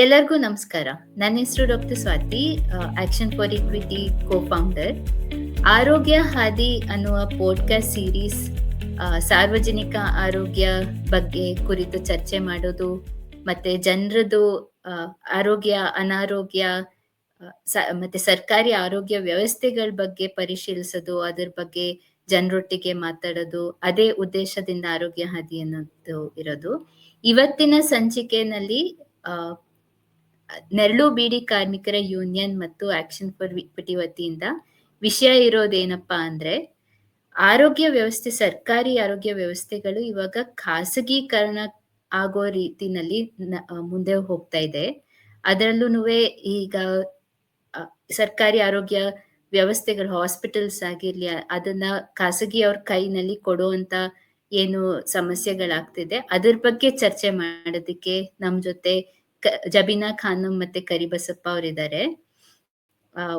ಎಲ್ಲರಿಗೂ ನಮಸ್ಕಾರ. ನನ್ನ ಹೆಸರು doctor Swati, action for equity co-founder. ಆರೋಗ್ಯ ಹಾದಿ ಅನ್ನುವ ಪಾಡ್ಕಾಸ್ಟ್ ಸೀರೀಸ್ ಸಾರ್ವಜನಿಕ ಆರೋಗ್ಯ ಬಗ್ಗೆ ಕುರಿತು ಚರ್ಚೆ ಮಾಡೋದು, ಮತ್ತೆ ಜನರದು ಆರೋಗ್ಯ, ಅನಾರೋಗ್ಯ, ಮತ್ತೆ ಸರ್ಕಾರಿ ಆರೋಗ್ಯ ವ್ಯವಸ್ಥೆಗಳ ಬಗ್ಗೆ ಪರಿಶೀಲಿಸೋದು, ಅದ್ರ ಬಗ್ಗೆ ಜನರೊಟ್ಟಿಗೆ ಮಾತಾಡೋದು, ಅದೇ ಉದ್ದೇಶದಿಂದ ಆರೋಗ್ಯ ಹಾದಿ ಅನ್ನೋದು ಇರೋದು. ಇವತ್ತಿನ ಸಂಚಿಕೆಯಲ್ಲಿ ನೆರಳು ಬೀಡಿ ಕಾರ್ಮಿಕರ ಯೂನಿಯನ್ ಮತ್ತು ಆಕ್ಷನ್ ಫಾರ್ ಇಕ್ವಿಟಿ ವತಿಯಿಂದ ವಿಷಯ ಇರೋದೇನಪ್ಪಾ ಅಂದ್ರೆ, ಆರೋಗ್ಯ ವ್ಯವಸ್ಥೆ, ಸರ್ಕಾರಿ ಆರೋಗ್ಯ ವ್ಯವಸ್ಥೆಗಳು ಇವಾಗ ಖಾಸಗೀಕರಣ ಆಗೋ ರೀತಿನಲ್ಲಿ ಮುಂದೆ ಹೋಗ್ತಾ ಇದೆ. ಅದರಲ್ಲೂ ಈಗ ಸರ್ಕಾರಿ ಆರೋಗ್ಯ ವ್ಯವಸ್ಥೆಗಳು, ಹಾಸ್ಪಿಟಲ್ಸ್ ಆಗಿರ್ಲಿ, ಅದನ್ನ ಖಾಸಗಿ ಅವ್ರ ಕೈನಲ್ಲಿ ಕೊಡುವಂತ ಏನು ಸಮಸ್ಯೆಗಳಾಗ್ತಿದೆ ಅದ್ರ ಬಗ್ಗೆ ಚರ್ಚೆ ಮಾಡೋದಕ್ಕೆ ನಮ್ ಜೊತೆ ಜಬೀನಾ ಖಾನಂ ಮತ್ತೆ ಕರಿಬಸಪ್ಪ ಅವರಿದ್ದಾರೆ.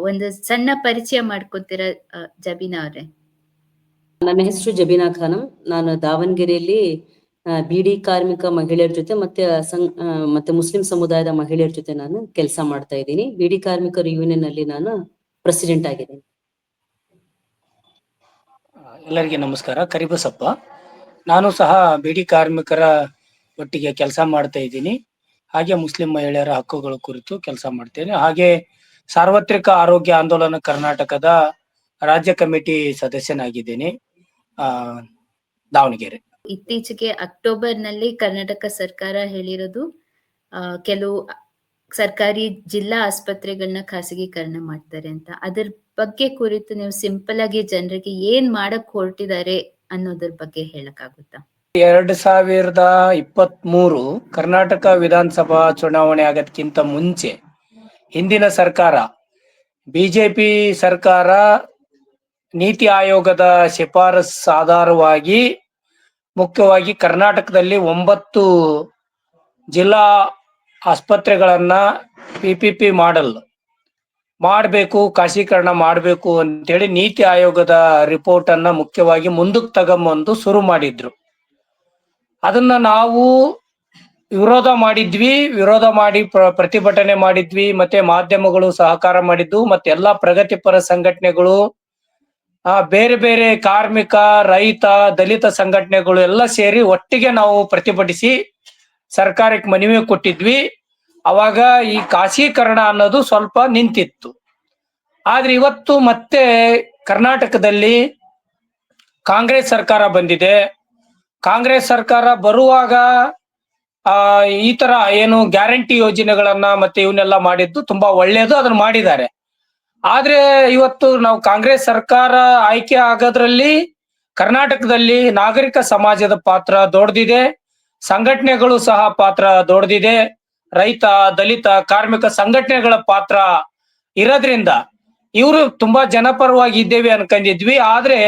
ಒಂದು ಸಣ್ಣ ಪರಿಚಯ ಮಾಡ್ಕೊತೀರ ಜಬೀನಾ ಅವ್ರೆ? ನನ್ನ ಹೆಸರು ಜಬೀನಾ ಖಾನಂ. ನಾನು ದಾವಣಗೆರೆಯಲ್ಲಿ ಬಿಡಿ ಕಾರ್ಮಿಕ ಮಹಿಳೆಯರ ಜೊತೆ ಮತ್ತೆ ಮುಸ್ಲಿಂ ಸಮುದಾಯದ ಮಹಿಳೆಯರ ಜೊತೆ ನಾನು ಕೆಲಸ ಮಾಡ್ತಾ ಇದ್ದೀನಿ. ಬಿಡಿ ಕಾರ್ಮಿಕರ ಯೂನಿಯನ್ ಅಲ್ಲಿ ನಾನು ಪ್ರೆಸಿಡೆಂಟ್ ಆಗಿದ್ದೀನಿ. ಎಲ್ಲರಿಗೆ ನಮಸ್ಕಾರ. ಕರಿಬಸಪ್ಪ. ನಾನು ಸಹ ಬಿಡಿ ಕಾರ್ಮಿಕರ ಒಟ್ಟಿಗೆ ಕೆಲಸ ಮಾಡ್ತಾ ಇದ್ದೀನಿ. ಹಾಗೆ ಮುಸ್ಲಿಂ ಮಹಿಳೆಯರ ಹಕ್ಕುಗಳ ಕುರಿತು ಕೆಲಸ ಮಾಡ್ತೇನೆ. ಹಾಗೆ ಸಾರ್ವತ್ರಿಕ ಆರೋಗ್ಯ ಆಂದೋಲನ ಕರ್ನಾಟಕದ ರಾಜ್ಯ ಕಮಿಟಿ ಸದಸ್ಯನಾಗಿದ್ದೀನಿ, ದಾವಣಗೆರೆ. ಇತ್ತೀಚೆಗೆ ಅಕ್ಟೋಬರ್ನಲ್ಲಿ ಕರ್ನಾಟಕ ಸರ್ಕಾರ ಹೇಳಿರೋದು, ಕೆಲವು ಸರ್ಕಾರಿ ಜಿಲ್ಲಾ ಆಸ್ಪತ್ರೆಗಳನ್ನ ಖಾಸಗೀಕರಣ ಮಾಡ್ತಾರೆ ಅಂತ. ಅದ್ರ ಬಗ್ಗೆ ಕುರಿತು ನೀವು ಸಿಂಪಲ್ ಆಗಿ ಜನರಿಗೆ ಏನ್ ಮಾಡಕ್ ಹೊರಟಿದ್ದಾರೆ ಅನ್ನೋದ್ರ ಬಗ್ಗೆ ಹೇಳಕ್ಕಾಗುತ್ತಾ? 2023 ಕರ್ನಾಟಕ ವಿಧಾನಸಭಾ ಚುನಾವಣೆ ಆಗೋದಕ್ಕಿಂತ ಮುಂಚೆ ಹಿಂದಿನ ಸರ್ಕಾರ, ಬಿಜೆಪಿ ಸರ್ಕಾರ, ನೀತಿ ಆಯೋಗದ ಶಿಫಾರಸ್ ಆಧಾರವಾಗಿ ಮುಖ್ಯವಾಗಿ ಕರ್ನಾಟಕದಲ್ಲಿ 9 ಜಿಲ್ಲಾ ಆಸ್ಪತ್ರೆಗಳನ್ನ PPP ಮಾಡೆಲ್ ಮಾಡಬೇಕು, ಖಾಸಗೀಕರಣ ಮಾಡಬೇಕು ಅಂತೇಳಿ ನೀತಿ ಆಯೋಗದ ರಿಪೋರ್ಟ್ ಅನ್ನ ಮುಖ್ಯವಾಗಿ ಮುಂದಕ್ಕೆ ತಗೊಂಬಂದು ಶುರು ಮಾಡಿದ್ರು. ಅದನ್ನ ನಾವು ವಿರೋಧ ಮಾಡಿ ಪ್ರತಿಭಟನೆ ಮಾಡಿದ್ವಿ. ಮತ್ತೆ ಮಾಧ್ಯಮಗಳು ಸಹಕಾರ ಮಾಡಿದ್ದು, ಮತ್ತೆ ಎಲ್ಲಾ ಪ್ರಗತಿಪರ ಸಂಘಟನೆಗಳು, ಬೇರೆ ಬೇರೆ ಕಾರ್ಮಿಕ, ರೈತ, ದಲಿತ ಸಂಘಟನೆಗಳು ಎಲ್ಲ ಸೇರಿ ಒಟ್ಟಿಗೆ ನಾವು ಪ್ರತಿಭಟಿಸಿ ಸರ್ಕಾರಕ್ಕೆ ಮನವಿ ಕೊಟ್ಟಿದ್ವಿ. ಅವಾಗ ಈ ಖಾಸಗೀಕರಣ ಅನ್ನೋದು ಸ್ವಲ್ಪ ನಿಂತಿತ್ತು. ಆದ್ರೆ ಇವತ್ತು ಮತ್ತೆ ಕರ್ನಾಟಕದಲ್ಲಿ ಕಾಂಗ್ರೆಸ್ ಸರ್ಕಾರ ಬಂದಿದೆ. ಕಾಂಗ್ರೆಸ್ ಸರ್ಕಾರ ಬರುವಾಗ ಈ ತರ ಏನು ಗ್ಯಾರಂಟಿ ಯೋಜನೆಗಳನ್ನ ಮತ್ತೆ ಇವನ್ನೆಲ್ಲ ಮಾಡಿದ್ದು ತುಂಬಾ ಒಳ್ಳೇದು, ಅದನ್ನ ಮಾಡಿದ್ದಾರೆ. ಆದ್ರೆ ಇವತ್ತು ನಾವು ಕಾಂಗ್ರೆಸ್ ಸರ್ಕಾರ ಆಯ್ಕೆ ಆಗೋದ್ರಲ್ಲಿ ಕರ್ನಾಟಕದಲ್ಲಿ ನಾಗರಿಕ ಸಮಾಜದ ಪಾತ್ರ ದೊಡ್ಡದಿದೆ, ಸಂಘಟನೆಗಳು ಸಹ ಪಾತ್ರ ದೊಡ್ಡದಿದೆ, ರೈತ, ದಲಿತ, ಕಾರ್ಮಿಕ ಸಂಘಟನೆಗಳ ಪಾತ್ರ ಇರೋದ್ರಿಂದ ಇವರು ತುಂಬಾ ಜನಪರವಾಗಿ ಇದ್ದೇವೆ ಅನ್ಕೊಂಡಿದ್ವಿ. ಆದ್ರೆ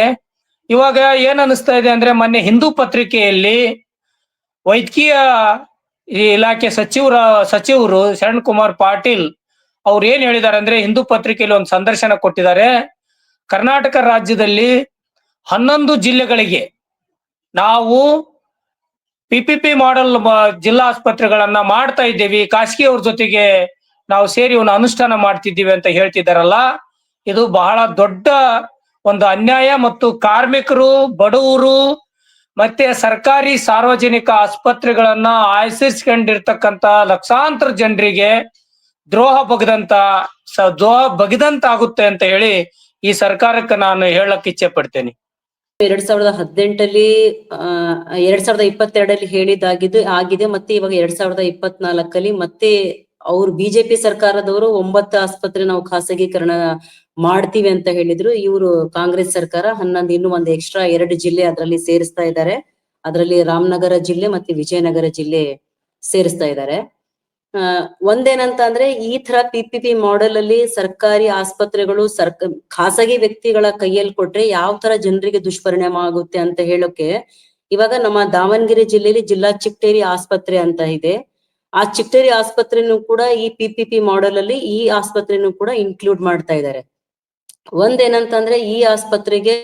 ಇವಾಗ ಏನ್ ಅನಿಸ್ತಾ ಇದೆ ಅಂದ್ರೆ, ಮೊನ್ನೆ ಹಿಂದೂ ಪತ್ರಿಕೆಯಲ್ಲಿ ವೈದ್ಯಕೀಯ ಇಲಾಖೆ ಸಚಿವರು ಶರಣ್ ಕುಮಾರ್ ಪಾಟೀಲ್ ಅವ್ರು ಏನ್ ಹೇಳಿದ್ದಾರೆ ಅಂದ್ರೆ, ಹಿಂದೂ ಪತ್ರಿಕೆಯಲ್ಲಿ ಒಂದು ಸಂದರ್ಶನ ಕೊಟ್ಟಿದ್ದಾರೆ. ಕರ್ನಾಟಕ ರಾಜ್ಯದಲ್ಲಿ 11 ಜಿಲ್ಲೆಗಳಿಗೆ ನಾವು PPP ಮಾಡೆಲ್ ಜಿಲ್ಲಾ ಆಸ್ಪತ್ರೆಗಳನ್ನ ಮಾಡ್ತಾ ಇದ್ದೇವೆ, ಖಾಸಗಿ ಅವ್ರ ಜೊತೆಗೆ ನಾವು ಸೇರಿ ಇವನ್ನ ಅನುಷ್ಠಾನ ಮಾಡ್ತಿದ್ದೀವಿ ಅಂತ ಹೇಳ್ತಿದ್ದಾರಲ್ಲ, ಇದು ಬಹಳ ದೊಡ್ಡ ಒಂದು ಅನ್ಯಾಯ. ಮತ್ತು ಕಾರ್ಮಿಕರು, ಬಡವರು, ಮತ್ತೆ ಸರ್ಕಾರಿ ಸಾರ್ವಜನಿಕ ಆಸ್ಪತ್ರೆಗಳನ್ನ ಆಶ್ರಯಿಸ್ಕೊಂಡಿರ್ತಕ್ಕಂತ ಲಕ್ಷಾಂತರ ಜನರಿಗೆ ದ್ರೋಹ ಬಗೆದಂತ ಆಗುತ್ತೆ ಅಂತ ಹೇಳಿ ಈ ಸರ್ಕಾರಕ್ಕೆ ನಾನು ಹೇಳಕ್ ಇಚ್ಛೆ ಪಡ್ತೇನೆ. 2018 2022 ಹೇಳಿದ್ದಾಗಿದ್ದು ಆಗಿದೆ. ಮತ್ತೆ ಇವಾಗ 2024 ಮತ್ತೆ ಅವ್ರು ಬಿಜೆಪಿ ಸರ್ಕಾರದವರು 9 ಆಸ್ಪತ್ರೆ ನಾವು ಖಾಸಗೀಕರಣ ಮಾಡ್ತೀವಿ ಅಂತ ಹೇಳಿದ್ರು. ಇವರು ಕಾಂಗ್ರೆಸ್ ಸರ್ಕಾರ 11, ಇನ್ನು ಒಂದು ಎಕ್ಸ್ಟ್ರಾ 2 ಜಿಲ್ಲೆ ಅದರಲ್ಲಿ ಸೇರಿಸ್ತಾ ಇದ್ದಾರೆ. ಅದರಲ್ಲಿ ರಾಮನಗರ ಜಿಲ್ಲೆ ಮತ್ತೆ ವಿಜಯನಗರ ಜಿಲ್ಲೆ ಸೇರಿಸ್ತಾ ಇದ್ದಾರೆ. ಒಂದೇನಂತ ಅಂದ್ರೆ, ಈ ತರ PPP ಮಾಡೆಲ್ ಅಲ್ಲಿ ಸರ್ಕಾರಿ ಆಸ್ಪತ್ರೆಗಳು ಖಾಸಗಿ ವ್ಯಕ್ತಿಗಳ ಕೈಯಲ್ಲಿ ಕೊಟ್ರೆ ಯಾವ ತರ ಜನರಿಗೆ ದುಷ್ಪರಿಣಾಮ ಆಗುತ್ತೆ ಅಂತ ಹೇಳೋಕೆ, ಇವಾಗ ನಮ್ಮ ದಾವಣಗೆರೆ ಜಿಲ್ಲೆಯಲ್ಲಿ ಜಿಲ್ಲಾ ಚಿಕ್ಟೇರಿ ಆಸ್ಪತ್ರೆ ಅಂತ ಇದೆ. ಆ ಚಿಕ್ಟೇರಿ ಆಸ್ಪತ್ರೆನೂ ಕೂಡ ಈ PPP ಮಾಡೆಲ್ ಅಲ್ಲಿ ಈ ಆಸ್ಪತ್ರೆನೂ ಕೂಡ ಇನ್ಕ್ಲೂಡ್ ಮಾಡ್ತಾ ಇದ್ದಾರೆ. ಒಂದೇನಂತಂದ್ರೆ, ಈ ಆಸ್ಪತ್ರೆಗೆ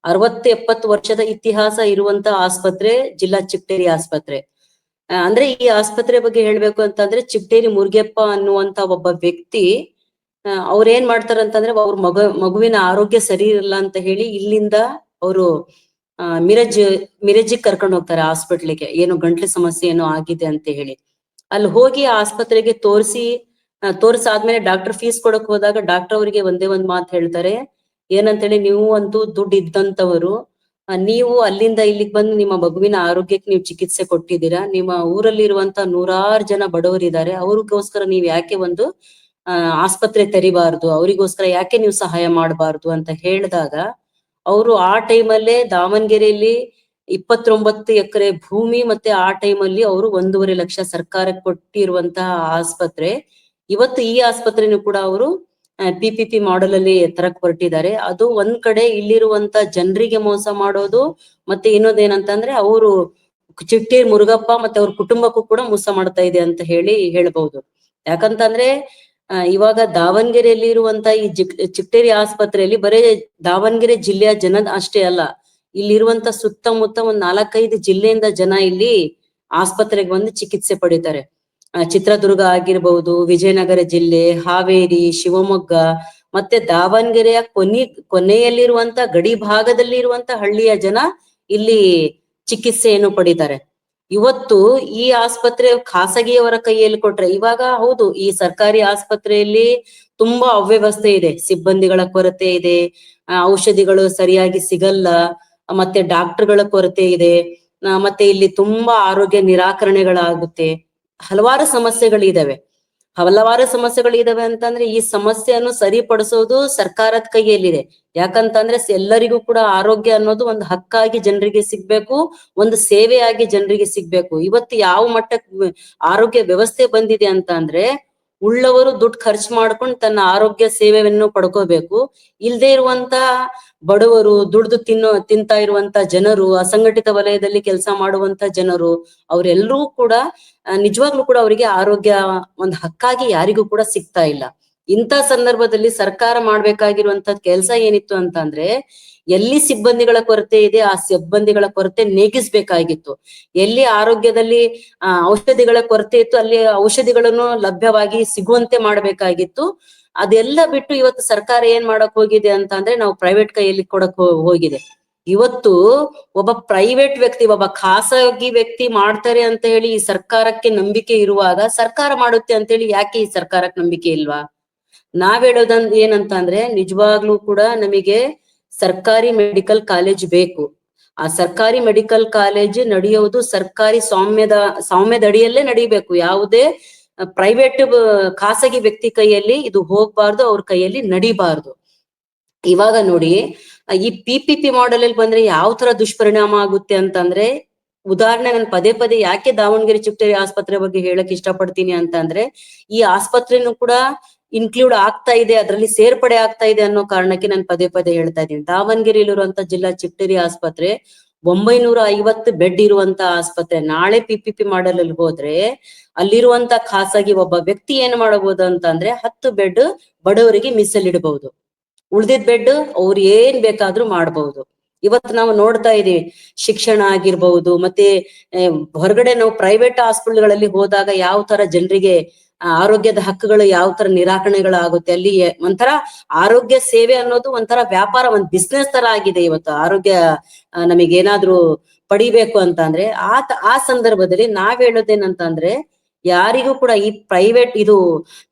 60-70 ವರ್ಷದ ಇತಿಹಾಸ ಇರುವಂತ ಆಸ್ಪತ್ರೆ ಜಿಲ್ಲಾ ಚಿಕ್ಟೇರಿ ಆಸ್ಪತ್ರೆ. ಅಂದ್ರೆ ಈ ಆಸ್ಪತ್ರೆ ಬಗ್ಗೆ ಹೇಳ್ಬೇಕು ಅಂತಂದ್ರೆ ಚಿಟ್ಟೇರಿ ಮುರುಗಪ್ಪ ಅನ್ನುವಂತ ಒಬ್ಬ ವ್ಯಕ್ತಿ ಅವ್ರ ಏನ್ ಮಾಡ್ತಾರಂತಂದ್ರೆ ಅವ್ರ ಮಗುವಿನ ಆರೋಗ್ಯ ಸರಿ ಇರಲ್ಲ ಅಂತ ಹೇಳಿ ಇಲ್ಲಿಂದ ಅವರು ಮಿರಜಿಗ್ ಕರ್ಕೊಂಡು ಹೋಗ್ತಾರೆ ಹಾಸ್ಪಿಟ್ಲಿಗೆ, ಏನು ಗಂಟ್ಲು ಸಮಸ್ಯೆ ಏನೋ ಆಗಿದೆ ಅಂತ ಹೇಳಿ. ಅಲ್ಲಿ ಹೋಗಿ ಆಸ್ಪತ್ರೆಗೆ ತೋರ್ಸಾದ್ಮೇಲೆ ಡಾಕ್ಟರ್ ಫೀಸ್ ಕೊಡಕ್ ಹೋದಾಗ ಡಾಕ್ಟರ್ ಅವರಿಗೆ ಒಂದೇ ಒಂದ್ ಮಾತು ಹೇಳ್ತಾರೆ, ಏನಂತೇಳಿ, ನೀವು ಅಂತೂ ದುಡ್ಡು ಇದ್ದಂತವರು, ನೀವು ಅಲ್ಲಿಂದ ಇಲ್ಲಿಗೆ ಬಂದು ನಿಮ್ಮ ಮಗುವಿನ ಆರೋಗ್ಯಕ್ಕೆ ನೀವು ಚಿಕಿತ್ಸೆ ಕೊಟ್ಟಿದ್ದೀರಾ, ನಿಮ್ಮ ಊರಲ್ಲಿ ಇರುವಂತ 100 ಜನ ಬಡವರಿದ್ದಾರೆ, ಅವ್ರಿಗೋಸ್ಕರ ನೀವ್ ಯಾಕೆ ಒಂದು ಆಸ್ಪತ್ರೆ ತೆರಿಬಾರ್ದು, ಅವರಿಗೋಸ್ಕರ ಯಾಕೆ ನೀವು ಸಹಾಯ ಮಾಡಬಾರ್ದು ಅಂತ ಹೇಳಿದಾಗ ಅವರು ಆ ಟೈಮಲ್ಲೇ ದಾವಣಗೆರೆಯಲ್ಲಿ 29 ಎಕರೆ ಭೂಮಿ ಮತ್ತೆ ಆ ಟೈಮಲ್ಲಿ ಅವರು 1.5 ಲಕ್ಷ ಸರ್ಕಾರಕ್ಕೆ ಕೊಟ್ಟಿರುವಂತಹ ಆಸ್ಪತ್ರೆ, ಇವತ್ತು ಈ ಆಸ್ಪತ್ರೆನೂ ಕೂಡ ಅವರು PPP ಮಾಡೆಲ್ ಅಲ್ಲಿ ತರಕ್ ಹೊರಟಿದ್ದಾರೆ. ಅದು ಒಂದ್ ಕಡೆ ಇಲ್ಲಿರುವಂತ ಜನರಿಗೆ ಮೋಸ ಮಾಡೋದು, ಮತ್ತೆ ಇನ್ನೊಂದೇನಂತಂದ್ರೆ ಅವರು ಚಿಟ್ಟೇರಿ ಮುರುಗಪ್ಪ ಮತ್ತೆ ಅವ್ರ ಕುಟುಂಬಕ್ಕೂ ಕೂಡ ಮೋಸ ಮಾಡ್ತಾ ಇದೆ ಅಂತ ಹೇಳ್ಬಹುದು. ಯಾಕಂತಂದ್ರೆ ಇವಾಗ ದಾವಣಗೆರೆಯಲ್ಲಿ ಇರುವಂತ ಈ ಚಿಟ್ಟೇರಿ ಆಸ್ಪತ್ರೆಯಲ್ಲಿ ಬರೇ ದಾವಣಗೆರೆ ಜಿಲ್ಲೆಯ ಜನ ಅಷ್ಟೇ ಅಲ್ಲ, ಇಲ್ಲಿರುವಂತ ಸುತ್ತಮುತ್ತ ಒಂದ್ 4-5 ಜಿಲ್ಲೆಯಿಂದ ಜನ ಇಲ್ಲಿ ಆಸ್ಪತ್ರೆಗೆ ಬಂದು ಚಿಕಿತ್ಸೆ ಪಡಿತಾರೆ. ಚಿತ್ರದುರ್ಗ ಆಗಿರ್ಬಹುದು, ವಿಜಯನಗರ ಜಿಲ್ಲೆ, ಹಾವೇರಿ, ಶಿವಮೊಗ್ಗ, ಮತ್ತೆ ದಾವಣಗೆರೆಯ ಕೊನೆಯಲ್ಲಿರುವಂತ ಗಡಿ ಭಾಗದಲ್ಲಿ ಇರುವಂತ ಹಳ್ಳಿಯ ಜನ ಇಲ್ಲಿ ಚಿಕಿತ್ಸೆಯನ್ನು ಪಡಿತಾರೆ. ಇವತ್ತು ಈ ಆಸ್ಪತ್ರೆ ಖಾಸಗಿಯವರ ಕೈಯಲ್ಲಿ ಕೊಟ್ರೆ, ಇವಾಗ ಹೌದು ಈ ಸರ್ಕಾರಿ ಆಸ್ಪತ್ರೆಯಲ್ಲಿ ತುಂಬಾ ಅವ್ಯವಸ್ಥೆ ಇದೆ, ಸಿಬ್ಬಂದಿಗಳ ಕೊರತೆ ಇದೆ, ಔಷಧಿಗಳು ಸರಿಯಾಗಿ ಸಿಗಲ್ಲ, ಮತ್ತೆ ಡಾಕ್ಟರ್ಗಳ ಕೊರತೆ ಇದೆ, ಮತ್ತೆ ಇಲ್ಲಿ ತುಂಬಾ ಆರೋಗ್ಯ ನಿರಾಕರಣೆಗಳಾಗುತ್ತೆ, ಹಲವಾರು ಸಮಸ್ಯೆಗಳಿದಾವೆ. ಅಂತಂದ್ರೆ ಈ ಸಮಸ್ಯೆಯನ್ನು ಸರಿಪಡಿಸೋದು ಸರ್ಕಾರದ ಕೈಯಲ್ಲಿದೆ. ಯಾಕಂತಂದ್ರೆ ಎಲ್ಲರಿಗೂ ಕೂಡ ಆರೋಗ್ಯ ಅನ್ನೋದು ಒಂದು ಹಕ್ಕಾಗಿ ಜನರಿಗೆ ಸಿಗ್ಬೇಕು, ಒಂದು ಸೇವೆಯಾಗಿ ಜನರಿಗೆ ಸಿಗ್ಬೇಕು. ಇವತ್ತು ಯಾವ ಮಟ್ಟಕ್ಕೆ ಆರೋಗ್ಯ ವ್ಯವಸ್ಥೆ ಬಂದಿದೆ ಅಂತ ಅಂದ್ರೆ, ಉಳ್ಳವರು ದುಡ್ಡು ಖರ್ಚು ಮಾಡ್ಕೊಂಡು ತನ್ನ ಆರೋಗ್ಯ ಸೇವೆಯನ್ನು ಪಡ್ಕೋಬೇಕು, ಇಲ್ದೇ ಇರುವಂತ ಬಡವರು, ದುಡ್ದು ತಿಂತಾ ಇರುವಂತ ಜನರು, ಅಸಂಘಟಿತ ವಲಯದಲ್ಲಿ ಕೆಲಸ ಮಾಡುವಂತ ಜನರು, ಅವರೆಲ್ಲರೂ ಕೂಡ ನಿಜವಾಗ್ಲೂ ಕೂಡ ಅವರಿಗೆ ಆರೋಗ್ಯ ಒಂದು ಹಕ್ಕಾಗಿ ಯಾರಿಗೂ ಕೂಡ ಸಿಗ್ತಾ ಇಲ್ಲ. ಇಂಥ ಸಂದರ್ಭದಲ್ಲಿ ಸರ್ಕಾರ ಮಾಡ್ಬೇಕಾಗಿರುವಂತ ಕೆಲಸ ಏನಿತ್ತು ಅಂತ ಅಂದ್ರೆ, ಎಲ್ಲಿ ಸಿಬ್ಬಂದಿಗಳ ಕೊರತೆ ಇದೆ ಆ ಸಿಬ್ಬಂದಿಗಳ ಕೊರತೆ ನೀಗಿಸ್ಬೇಕಾಗಿತ್ತು. ಎಲ್ಲಿ ಆರೋಗ್ಯದಲ್ಲಿ ಔಷಧಿಗಳ ಕೊರತೆ ಇತ್ತು ಅಲ್ಲಿ ಔಷಧಿಗಳನ್ನು ಲಭ್ಯವಾಗಿ ಸಿಗುವಂತೆ ಮಾಡ್ಬೇಕಾಗಿತ್ತು. ಅದೆಲ್ಲ ಬಿಟ್ಟು ಇವತ್ತು ಸರ್ಕಾರ ಏನ್ ಮಾಡಕ್ ಹೋಗಿದೆ ಅಂತ ಅಂದ್ರೆ, ನಾವು ಪ್ರೈವೇಟ್ ಕೈಯಲ್ಲಿ ಕೊಡಕ್ ಹೋಗಿದೆ. ಇವತ್ತು ಒಬ್ಬ ಪ್ರೈವೇಟ್ ವ್ಯಕ್ತಿ, ಒಬ್ಬ ಖಾಸಗಿ ವ್ಯಕ್ತಿ ಮಾಡ್ತಾರೆ ಅಂತ ಹೇಳಿ ಈ ಸರ್ಕಾರಕ್ಕೆ ನಂಬಿಕೆ ಇರುವಾಗ, ಸರ್ಕಾರ ಮಾಡುತ್ತೆ ಅಂತ ಹೇಳಿ ಯಾಕೆ ಈ ಸರ್ಕಾರಕ್ಕೆ ನಂಬಿಕೆ ಇಲ್ವಾ? ನಾವ್ ಹೇಳೋದಂದ್ ಏನಂತ ಅಂದ್ರೆ, ನಿಜವಾಗ್ಲೂ ಕೂಡ ನಮಗೆ ಸರ್ಕಾರಿ ಮೆಡಿಕಲ್ ಕಾಲೇಜ್ ಬೇಕು. ಆ ಸರ್ಕಾರಿ ಮೆಡಿಕಲ್ ಕಾಲೇಜ್ ನಡೆಯೋದು ಸರ್ಕಾರಿ ಸ್ವಾಮ್ಯದ ಅಡಿಯಲ್ಲೇ ನಡಿಬೇಕು. ಯಾವುದೇ ಪ್ರೈವೇಟ್ ಖಾಸಗಿ ವ್ಯಕ್ತಿ ಕೈಯಲ್ಲಿ ಇದು ಹೋಗ್ಬಾರ್ದು, ಅವ್ರ ಕೈಯಲ್ಲಿ ನಡಿಬಾರ್ದು. ಇವಾಗ ನೋಡಿ, ಈ PPP ಮಾಡೆಲ್ ಅಲ್ಲಿ ಬಂದ್ರೆ ಯಾವ ತರ ದುಷ್ಪರಿಣಾಮ ಆಗುತ್ತೆ ಅಂತಂದ್ರೆ, ಉದಾಹರಣೆ ನಾನು ಪದೇ ಪದೇ ಯಾಕೆ ದಾವಣಗೆರೆ ಚಿಟ್ಟೇರಿ ಆಸ್ಪತ್ರೆ ಬಗ್ಗೆ ಹೇಳಕ್ ಇಷ್ಟಪಡ್ತೀನಿ ಅಂತ ಅಂದ್ರೆ, ಈ ಆಸ್ಪತ್ರೆನೂ ಕೂಡ ಇನ್ಕ್ಲೂಡ್ ಆಗ್ತಾ ಇದೆ, ಅದರಲ್ಲಿ ಸೇರ್ಪಡೆ ಆಗ್ತಾ ಇದೆ ಅನ್ನೋ ಕಾರಣಕ್ಕೆ ನಾನು ಪದೇ ಪದೇ ಹೇಳ್ತಾ ಇದ್ದೀನಿ. ದಾವಣಗೆರೆಯಲ್ಲಿರುವಂತ ಜಿಲ್ಲಾ ಚಿಟ್ಟೇರಿ ಆಸ್ಪತ್ರೆ 950 ಬೆಡ್ ಇರುವಂತ ಆಸ್ಪತ್ರೆ. ನಾಳೆ PPP ಮಾಡೆಲ್ ಅಲ್ಲಿ ಹೋದ್ರೆ ಅಲ್ಲಿರುವಂತ ಖಾಸಗಿ ಒಬ್ಬ ವ್ಯಕ್ತಿ ಏನ್ ಮಾಡಬಹುದು ಅಂತ ಅಂದ್ರೆ, 10 ಬೆಡ್ ಬಡವರಿಗೆ ಮೀಸಲಿಡಬಹುದು, ಉಳ್ದಿದ್ ಬೆಡ್ ಅವ್ರು ಏನ್ ಬೇಕಾದ್ರೂ ಮಾಡ್ಬಹುದು. ಇವತ್ತು ನಾವು ನೋಡ್ತಾ ಇದೀವಿ, ಶಿಕ್ಷಣ ಆಗಿರ್ಬಹುದು, ಮತ್ತೆ ಹೊರಗಡೆ ನಾವು ಪ್ರೈವೇಟ್ ಹಾಸ್ಪಿಟಲ್ಗಳಲ್ಲಿ ಹೋದಾಗ ಯಾವ ತರ ಜನರಿಗೆ ಆರೋಗ್ಯದ ಹಕ್ಕುಗಳು ಯಾವ ತರ ನಿರಾಕರಣೆಗಳಾಗುತ್ತೆ. ಅಲ್ಲಿ ಒಂಥರ ಆರೋಗ್ಯ ಸೇವೆ ಅನ್ನೋದು ಒಂಥರ ವ್ಯಾಪಾರ, ಒಂದ್ ಬಿಸ್ನೆಸ್ ತರ ಆಗಿದೆ ಇವತ್ತು. ಆರೋಗ್ಯ ನಮಗೇನಾದ್ರೂ ಪಡಿಬೇಕು ಅಂತ ಅಂದ್ರೆ ಆ ಸಂದರ್ಭದಲ್ಲಿ ನಾವ್ ಹೇಳೋದೇನಂತ ಅಂದ್ರೆ, ಯಾರಿಗೂ ಕೂಡ ಈ ಪ್ರೈವೇಟ್ ಇದು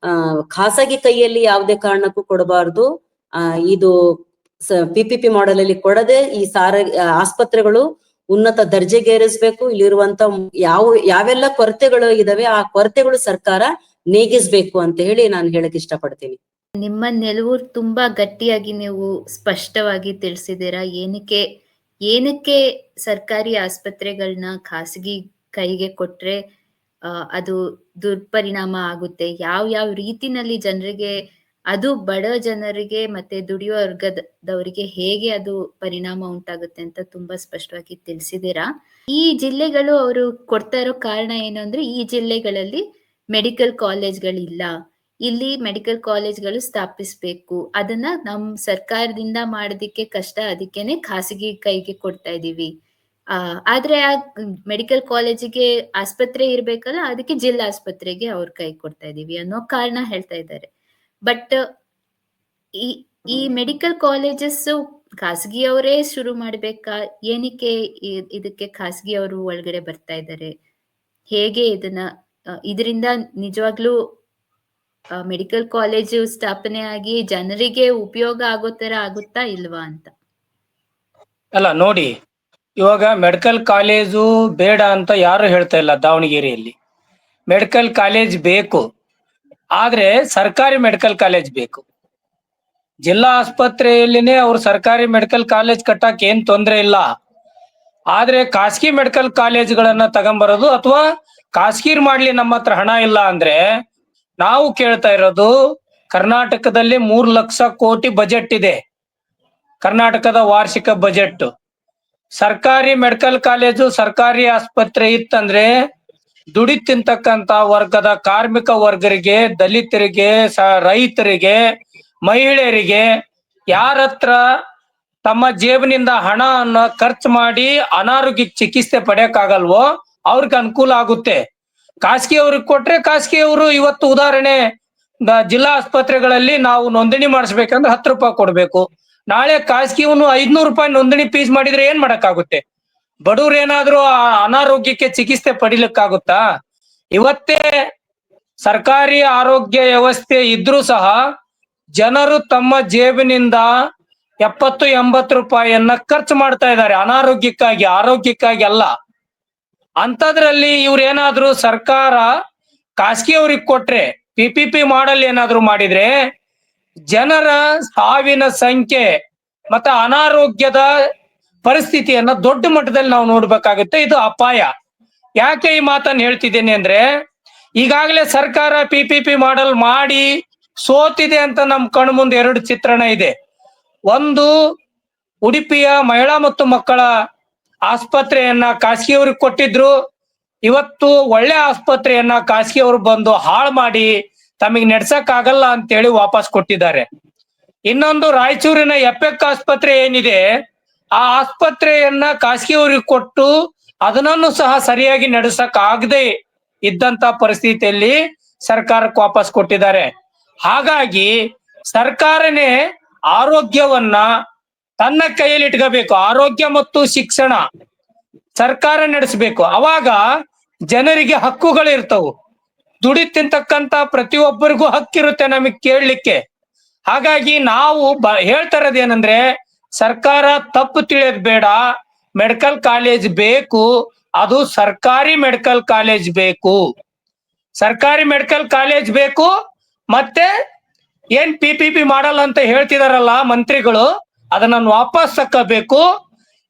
ಖಾಸಗಿ ಕೈಯಲ್ಲಿ ಯಾವುದೇ ಕಾರಣಕ್ಕೂ ಕೊಡಬಾರ್ದು. ಇದು PPP ಮಾಡೆಲ್ ಅಲ್ಲಿ ಕೊಡದೆ ಈ ಆಸ್ಪತ್ರೆಗಳು ಉನ್ನತ ದರ್ಜೆಗೇರಿಸ್ಬೇಕು. ಇಲ್ಲಿರುವಂತ ಯಾವೆಲ್ಲ ಕೊರತೆಗಳು ಇದಾವೆ ಆ ಕೊರತೆಗಳು ಸರ್ಕಾರ ನೀಗಿಸ್ಬೇಕು ಅಂತ ಹೇಳಿ ನಾನು ಹೇಳಕ್ ಇಷ್ಟಪಡ್ತೀನಿ. ನಿಮ್ಮ ನಿಲುವು ತುಂಬಾ ಗಟ್ಟಿಯಾಗಿ ನೀವು ಸ್ಪಷ್ಟವಾಗಿ ತಿಳಿಸಿದ್ದೀರಾ. ಏನಕ್ಕೆ ಸರ್ಕಾರಿ ಆಸ್ಪತ್ರೆಗಳನ್ನ ಖಾಸಗಿ ಕೈಗೆ ಕೊಟ್ರೆ ಅದು ದುರ್ಪರಿಣಾಮ ಆಗುತ್ತೆ, ಯಾವ ರೀತಿನಲ್ಲಿ ಜನರಿಗೆ, ಅದು ಬಡ ಜನರಿಗೆ ಮತ್ತೆ ದುಡಿಯುವ ವರ್ಗದವರಿಗೆ ಹೇಗೆ ಅದು ಪರಿಣಾಮ ಉಂಟಾಗುತ್ತೆ ಅಂತ ತುಂಬಾ ಸ್ಪಷ್ಟವಾಗಿ ತಿಳಿಸಿದ್ದೀರಾ. ಈ ಜಿಲ್ಲೆಗಳು ಅವರು ಕೊಡ್ತಾ ಇರೋ ಕಾರಣ ಏನು ಅಂದ್ರೆ, ಈ ಜಿಲ್ಲೆಗಳಲ್ಲಿ ಮೆಡಿಕಲ್ ಕಾಲೇಜ್ಗಳಿಲ್ಲ, ಇಲ್ಲಿ ಮೆಡಿಕಲ್ ಕಾಲೇಜ್ಗಳು ಸ್ಥಾಪಿಸ್ಬೇಕು, ಅದನ್ನ ನಮ್ ಸರ್ಕಾರದಿಂದ ಮಾಡೋದಿಕ್ಕೆ ಕಷ್ಟ, ಅದಕ್ಕೇನೆ ಖಾಸಗಿ ಕೈಗೆ ಕೊಡ್ತಾ ಇದೀವಿ. ಆದ್ರೆ ಆ ಮೆಡಿಕಲ್ ಕಾಲೇಜಿಗೆ ಆಸ್ಪತ್ರೆ ಇರ್ಬೇಕಲ್ಲ, ಅದಕ್ಕೆ ಜಿಲ್ಲಾ ಆಸ್ಪತ್ರೆಗೆ ಅವ್ರ ಕೈ ಕೊಡ್ತಾ ಇದೀವಿ ಅನ್ನೋ ಕಾರಣ ಹೇಳ್ತಾ ಇದ್ದಾರೆ. ಬಟ್ ಈ ಈ ಮೆಡಿಕಲ್ ಕಾಲೇಜಸ್ ಖಾಸಗಿಯವರೇ ಶುರು ಮಾಡ್ಬೇಕಾ? ಏನಕ್ಕೆ ಇದಕ್ಕೆ ಖಾಸಗಿಯವರು ಒಳಗಡೆ ಬರ್ತಾ ಇದ್ದಾರೆ? ಹೇಗೆ ಇದರಿಂದ ನಿಜವಾಗ್ಲೂ ಮೆಡಿಕಲ್ ಕಾಲೇಜು ಸ್ಥಾಪನೆ ಆಗಿ ಜನರಿಗೆ ಉಪಯೋಗ ಆಗೋ ತರ ಆಗುತ್ತಾ ಇಲ್ವಾ ಅಂತ? ಅಲ್ಲ ನೋಡಿ, ಇವಾಗ ಮೆಡಿಕಲ್ ಕಾಲೇಜು ಬೇಡ ಅಂತ ಯಾರು ಹೇಳ್ತಾ ಇಲ್ಲ. ದಾವಣಗೆರೆಯಲ್ಲಿ ಮೆಡಿಕಲ್ ಕಾಲೇಜ್ ಬೇಕು, ಆದ್ರೆ ಸರ್ಕಾರಿ ಮೆಡಿಕಲ್ ಕಾಲೇಜ್ ಬೇಕು. ಜಿಲ್ಲಾ ಆಸ್ಪತ್ರೆಯಲ್ಲಿನೇ ಅವ್ರು ಸರ್ಕಾರಿ ಮೆಡಿಕಲ್ ಕಾಲೇಜ್ ಕಟ್ಟಕ್ ಏನ್ ತೊಂದ್ರೆ ಇಲ್ಲ. ಆದ್ರೆ ಖಾಸಗಿ ಮೆಡಿಕಲ್ ಕಾಲೇಜ್ಗಳನ್ನ ತಗೊಂಬರೋದು ಅಥವಾ ಖಾಸಗಿ ಮಾಡ್ಲಿ ನಮ್ಮ ಹತ್ರ ಹಣ ಇಲ್ಲ ಅಂದ್ರೆ, ನಾವು ಕೇಳ್ತಾ ಇರೋದು ಕರ್ನಾಟಕದಲ್ಲಿ 3 ಲಕ್ಷ ಕೋಟಿ ಬಜೆಟ್ ಇದೆ, ಕರ್ನಾಟಕದ ವಾರ್ಷಿಕ ಬಜೆಟ್. ಸರ್ಕಾರಿ ಮೆಡಿಕಲ್ ಕಾಲೇಜು ಸರ್ಕಾರಿ ಆಸ್ಪತ್ರೆ ಇತ್ತಂದ್ರೆ ದುಡಿ ತಿಂತಕ್ಕಂತ ವರ್ಗದ ಕಾರ್ಮಿಕ ವರ್ಗರಿಗೆ, ದಲಿತರಿಗೆ, ರೈತರಿಗೆ, ಮಹಿಳೆಯರಿಗೆ ಯಾರತ್ರ ತಮ್ಮ ಜೇಬಿನಿಂದ ಹಣವನ್ನ ಖರ್ಚು ಮಾಡಿ ಅನಾರೋಗ್ಯ ಚಿಕಿತ್ಸೆ ಪಡೆಯಕ್ಕಾಗಲ್ವೋ ಅವ್ರಿಗೆ ಅನುಕೂಲ ಆಗುತ್ತೆ. ಖಾಸಗಿ ಅವ್ರಿಗೆ ಕೊಟ್ರೆ ಖಾಸಗಿಯವರು ಇವತ್ತು ಉದಾಹರಣೆ ಜಿಲ್ಲಾ ಆಸ್ಪತ್ರೆಗಳಲ್ಲಿ ನಾವು ನೋಂದಣಿ ಮಾಡಿಸ್ಬೇಕಂದ್ರೆ 10 ರೂಪಾಯಿ ಕೊಡ್ಬೇಕು. ನಾಳೆ ಖಾಸಗಿಯವನು 500 ರೂಪಾಯಿ ನೋಂದಣಿ ಫೀಸ್ ಮಾಡಿದ್ರೆ ಏನ್ ಮಾಡಕ್ಕಾಗುತ್ತೆ? ಬಡವ್ರು ಏನಾದ್ರೂ ಅನಾರೋಗ್ಯಕ್ಕೆ ಚಿಕಿತ್ಸೆ ಪಡಿಲಿಕ್ಕಾಗುತ್ತಾ? ಇವತ್ತೇ ಸರ್ಕಾರಿ ಆರೋಗ್ಯ ವ್ಯವಸ್ಥೆ ಇದ್ರೂ ಸಹ ಜನರು ತಮ್ಮ ಜೇಬಿನಿಂದ 70-80 ರೂಪಾಯಿಯನ್ನ ಖರ್ಚು ಮಾಡ್ತಾ ಇದ್ದಾರೆ ಅನಾರೋಗ್ಯಕ್ಕಾಗಿ, ಆರೋಗ್ಯಕ್ಕಾಗಿ ಅಲ್ಲ. ಅಂತದ್ರಲ್ಲಿ ಇವ್ರೇನಾದ್ರೂ ಸರ್ಕಾರ ಖಾಸಗಿಯವ್ರಿಗೆ ಕೊಟ್ರೆ, PPP ಮಾಡಲ್ ಏನಾದ್ರು ಮಾಡಿದ್ರೆ ಜನರ ಸಾವಿನ ಸಂಖ್ಯೆ ಮತ್ತೆ ಅನಾರೋಗ್ಯದ ಪರಿಸ್ಥಿತಿಯನ್ನ ದೊಡ್ಡ ಮಟ್ಟದಲ್ಲಿ ನಾವು ನೋಡ್ಬೇಕಾಗುತ್ತೆ. ಇದು ಅಪಾಯ. ಯಾಕೆ ಈ ಮಾತನ್ನ ಹೇಳ್ತಿದ್ದೇನೆ ಅಂದ್ರೆ, ಈಗಾಗಲೇ ಸರ್ಕಾರ PPP ಮಾಡಲ್ ಮಾಡಿ ಸೋತಿದೆ ಅಂತ ನಮ್ ಕಣ್ಣು ಮುಂದೆ 2 ಚಿತ್ರಣ ಇದೆ. ಒಂದು, ಉಡುಪಿಯ ಮಹಿಳಾ ಮತ್ತು ಮಕ್ಕಳ ಆಸ್ಪತ್ರೆಯನ್ನ ಖಾಸಗಿಯವ್ರಿಗೆ ಕೊಟ್ಟಿದ್ರು. ಇವತ್ತು ಒಳ್ಳೆ ಆಸ್ಪತ್ರೆಯನ್ನ ಖಾಸಗಿಯವರು ಬಂದು ಹಾಳು ಮಾಡಿ ತಮಗೆ ನಡ್ಸಕ್ ಆಗಲ್ಲ ಅಂತೇಳಿ ವಾಪಸ್ ಕೊಟ್ಟಿದ್ದಾರೆ. ಇನ್ನೊಂದು, ರಾಯಚೂರಿನ ಎಪೆಕ್ ಆಸ್ಪತ್ರೆ ಏನಿದೆ, ಆ ಆಸ್ಪತ್ರೆಯನ್ನ ಖಾಸಗಿಯವ್ರಿಗೆ ಕೊಟ್ಟು ಅದನ್ನೂ ಸಹ ಸರಿಯಾಗಿ ನಡೆಸಕ್ ಆಗದೆ ಇದ್ದಂತ ಪರಿಸ್ಥಿತಿಯಲ್ಲಿ ಸರ್ಕಾರಕ್ಕೆ ವಾಪಸ್ ಕೊಟ್ಟಿದ್ದಾರೆ. ಹಾಗಾಗಿ ಸರ್ಕಾರನೇ ಆರೋಗ್ಯವನ್ನ ತನ್ನ ಕೈಯಲ್ಲಿ ಇಟ್ಕೋಬೇಕು. ಆರೋಗ್ಯ ಮತ್ತು ಶಿಕ್ಷಣ ಸರ್ಕಾರ ನಡೆಸಬೇಕು. ಅವಾಗ ಜನರಿಗೆ ಹಕ್ಕುಗಳು ಇರ್ತವು. ದುಡಿ ತಿಂತಕ್ಕಂತ ಪ್ರತಿಯೊಬ್ಬರಿಗೂ ಹಕ್ಕಿರುತ್ತೆ ನಮಗ್ ಕೇಳಲಿಕ್ಕೆ. ಹಾಗಾಗಿ ನಾವು ಹೇಳ್ತಾ ಇರೋದೇನಂದ್ರೆ, ಸರ್ಕಾರ ತಪ್ಪು ತಿಳಿಯೋದ್ ಬೇಡ. ಮೆಡಿಕಲ್ ಕಾಲೇಜ್ ಬೇಕು, ಅದು ಸರ್ಕಾರಿ ಮೆಡಿಕಲ್ ಕಾಲೇಜ್ ಬೇಕು. ಸರ್ಕಾರಿ ಮೆಡಿಕಲ್ ಕಾಲೇಜ್ ಬೇಕು. ಮತ್ತೆ ಏನ್ PPP ಮಾಡಲ್ಲ ಅಂತ ಹೇಳ್ತಿದಾರಲ್ಲ ಮಂತ್ರಿಗಳು, ಅದನ್ನ ವಾಪಸ್ ತಕ್ಕಬೇಕು.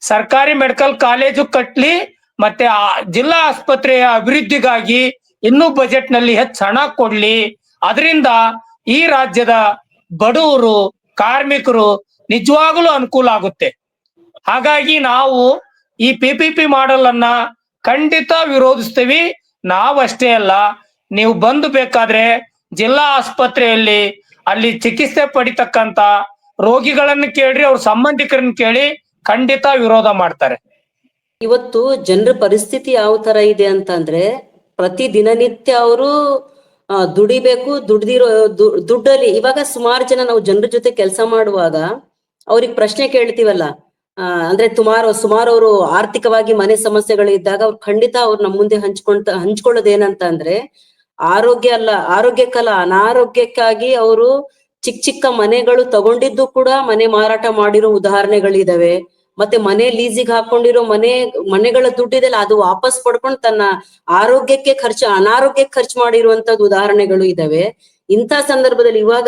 ಸರ್ಕಾರಿ ಮೆಡಿಕಲ್ ಕಾಲೇಜು ಕಟ್ಲಿ, ಮತ್ತೆ ಜಿಲ್ಲಾ ಆಸ್ಪತ್ರೆಯ ಅಭಿವೃದ್ಧಿಗಾಗಿ ಇನ್ನೂ ಬಜೆಟ್ ನಲ್ಲಿ ಹೆಚ್ಚು ಹಣ ಕೊಡ್ಲಿ. ಅದರಿಂದ ಈ ರಾಜ್ಯದ ಬಡವರು, ಕಾರ್ಮಿಕರು ನಿಜವಾಗ್ಲೂ ಅನುಕೂಲ ಆಗುತ್ತೆ. ಹಾಗಾಗಿ ನಾವು ಈ PPP ಮಾಡಲ್ ಅನ್ನ ಖಂಡಿತ ವಿರೋಧಿಸ್ತೀವಿ. ನಾವಷ್ಟೇ ಅಲ್ಲ, ನೀವು ಬಂದು ಬೇಕಾದ್ರೆ ಜಿಲ್ಲಾ ಆಸ್ಪತ್ರೆಯಲ್ಲಿ ಅಲ್ಲಿ ಚಿಕಿತ್ಸೆ ಪಡಿತಕ್ಕಂತ ರೋಗಿಗಳನ್ನ ಕೇಳ್ರಿ, ಅವ್ರ ಸಂಬಂಧಿಕರನ್ನ ಕೇಳಿ, ಖಂಡಿತ ವಿರೋಧ ಮಾಡ್ತಾರೆ. ಇವತ್ತು ಜನರ ಪರಿಸ್ಥಿತಿ ಯಾವ ತರ ಇದೆ ಅಂತಂದ್ರೆ, ಪ್ರತಿ ದಿನನಿತ್ಯ ಅವರು ದುಡಿಬೇಕು. ದುಡ್ಡಲ್ಲಿ ಇವಾಗ ಸುಮಾರು ಜನ ನಾವು ಜನರ ಜೊತೆ ಕೆಲಸ ಮಾಡುವಾಗ ಅವ್ರಿಗೆ ಪ್ರಶ್ನೆ ಕೇಳ್ತೀವಲ್ಲ, ಅಂದ್ರೆ ಸುಮಾರು ಅವರು ಆರ್ಥಿಕವಾಗಿ ಮನೆ ಸಮಸ್ಯೆಗಳು ಇದ್ದಾಗ ಅವ್ರು ಖಂಡಿತ ಅವ್ರು ನಮ್ಮ ಮುಂದೆ ಹಂಚ್ಕೊಳ್ಳೋದು ಏನಂತ ಅಂದ್ರೆ, ಆರೋಗ್ಯಕ್ಕಲ್ಲ ಅನಾರೋಗ್ಯಕ್ಕಾಗಿ ಅವರು ಚಿಕ್ಕ ಮನೆಗಳು ತಗೊಂಡಿದ್ದು ಕೂಡ ಮನೆ ಮಾರಾಟ ಮಾಡಿರೋ ಉದಾಹರಣೆಗಳಿದಾವೆ. ಮತ್ತೆ ಮನೆ ಲೀಸಿಗೆ ಹಾಕೊಂಡಿರೋ ಮನೆಗಳ ದುಡ್ಡಿದೆಲ್ಲ ಅದು ವಾಪಸ್ ಪಡ್ಕೊಂಡು ತನ್ನ ಅನಾರೋಗ್ಯಕ್ಕೆ ಖರ್ಚು ಮಾಡಿರುವಂತದ್ದು ಉದಾಹರಣೆಗಳು ಇದಾವೆ. ಇಂಥ ಸಂದರ್ಭದಲ್ಲಿ ಇವಾಗ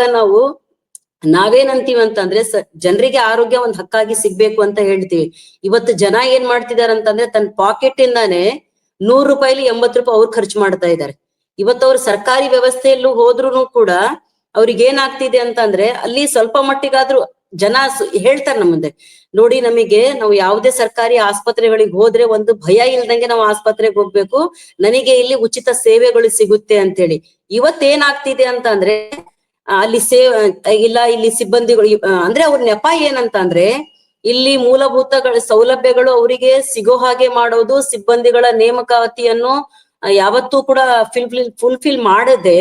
ನಾವೇನಂತೀವಿ ಅಂತಂದ್ರೆ, ಜನರಿಗೆ ಆರೋಗ್ಯ ಒಂದ್ ಹಕ್ಕಾಗಿ ಸಿಗ್ಬೇಕು ಅಂತ ಹೇಳ್ತೀವಿ. ಇವತ್ತು ಜನ ಏನ್ ಮಾಡ್ತಿದಾರೆ ಅಂತಂದ್ರೆ, ತನ್ನ ಪಾಕೆಟ್ ಇಂದಾನೆ 100 ರೂಪಾಯಿಲಿ 80 ರೂಪಾಯಿ ಅವ್ರು ಖರ್ಚು ಮಾಡ್ತಾ ಇದ್ದಾರೆ. ಇವತ್ತು ಅವ್ರು ಸರ್ಕಾರಿ ವ್ಯವಸ್ಥೆಯಲ್ಲೂ ಹೋದ್ರು ಕೂಡ ಅವ್ರಿಗೆ ಏನಾಗ್ತಿದೆ ಅಂತಂದ್ರೆ, ಅಲ್ಲಿ ಸ್ವಲ್ಪ ಮಟ್ಟಿಗಾದ್ರೂ ಜನ ಹೇಳ್ತಾರೆ ನಮ್ಮ ಮುಂದೆ, ನೋಡಿ ನಾವು ಯಾವುದೇ ಸರ್ಕಾರಿ ಆಸ್ಪತ್ರೆಗಳಿಗೆ ಹೋದ್ರೆ ಒಂದು ಭಯ ಇಲ್ದಂಗೆ ನಾವು ಆಸ್ಪತ್ರೆಗೆ ಹೋಗ್ಬೇಕು, ನನಗೆ ಇಲ್ಲಿ ಉಚಿತ ಸೇವೆಗಳು ಸಿಗುತ್ತೆ ಅಂತೇಳಿ. ಇವತ್ತೇನಾಗ್ತಿದೆ ಅಂತಂದ್ರೆ, ಅಲ್ಲಿ ಇಲ್ಲಿ ಸಿಬ್ಬಂದಿಗಳು ಅಂದ್ರೆ ಅವ್ರ ನೆಪ ಏನಂತ ಅಂದ್ರೆ, ಇಲ್ಲಿ ಮೂಲಭೂತ ಸೌಲಭ್ಯಗಳು ಅವರಿಗೆ ಸಿಗೋ ಹಾಗೆ ಮಾಡೋದು, ಸಿಬ್ಬಂದಿಗಳ ನೇಮಕಾತಿಯನ್ನು ಯಾವತ್ತೂ ಕೂಡ ಫುಲ್ಫಿಲ್ ಮಾಡದೆ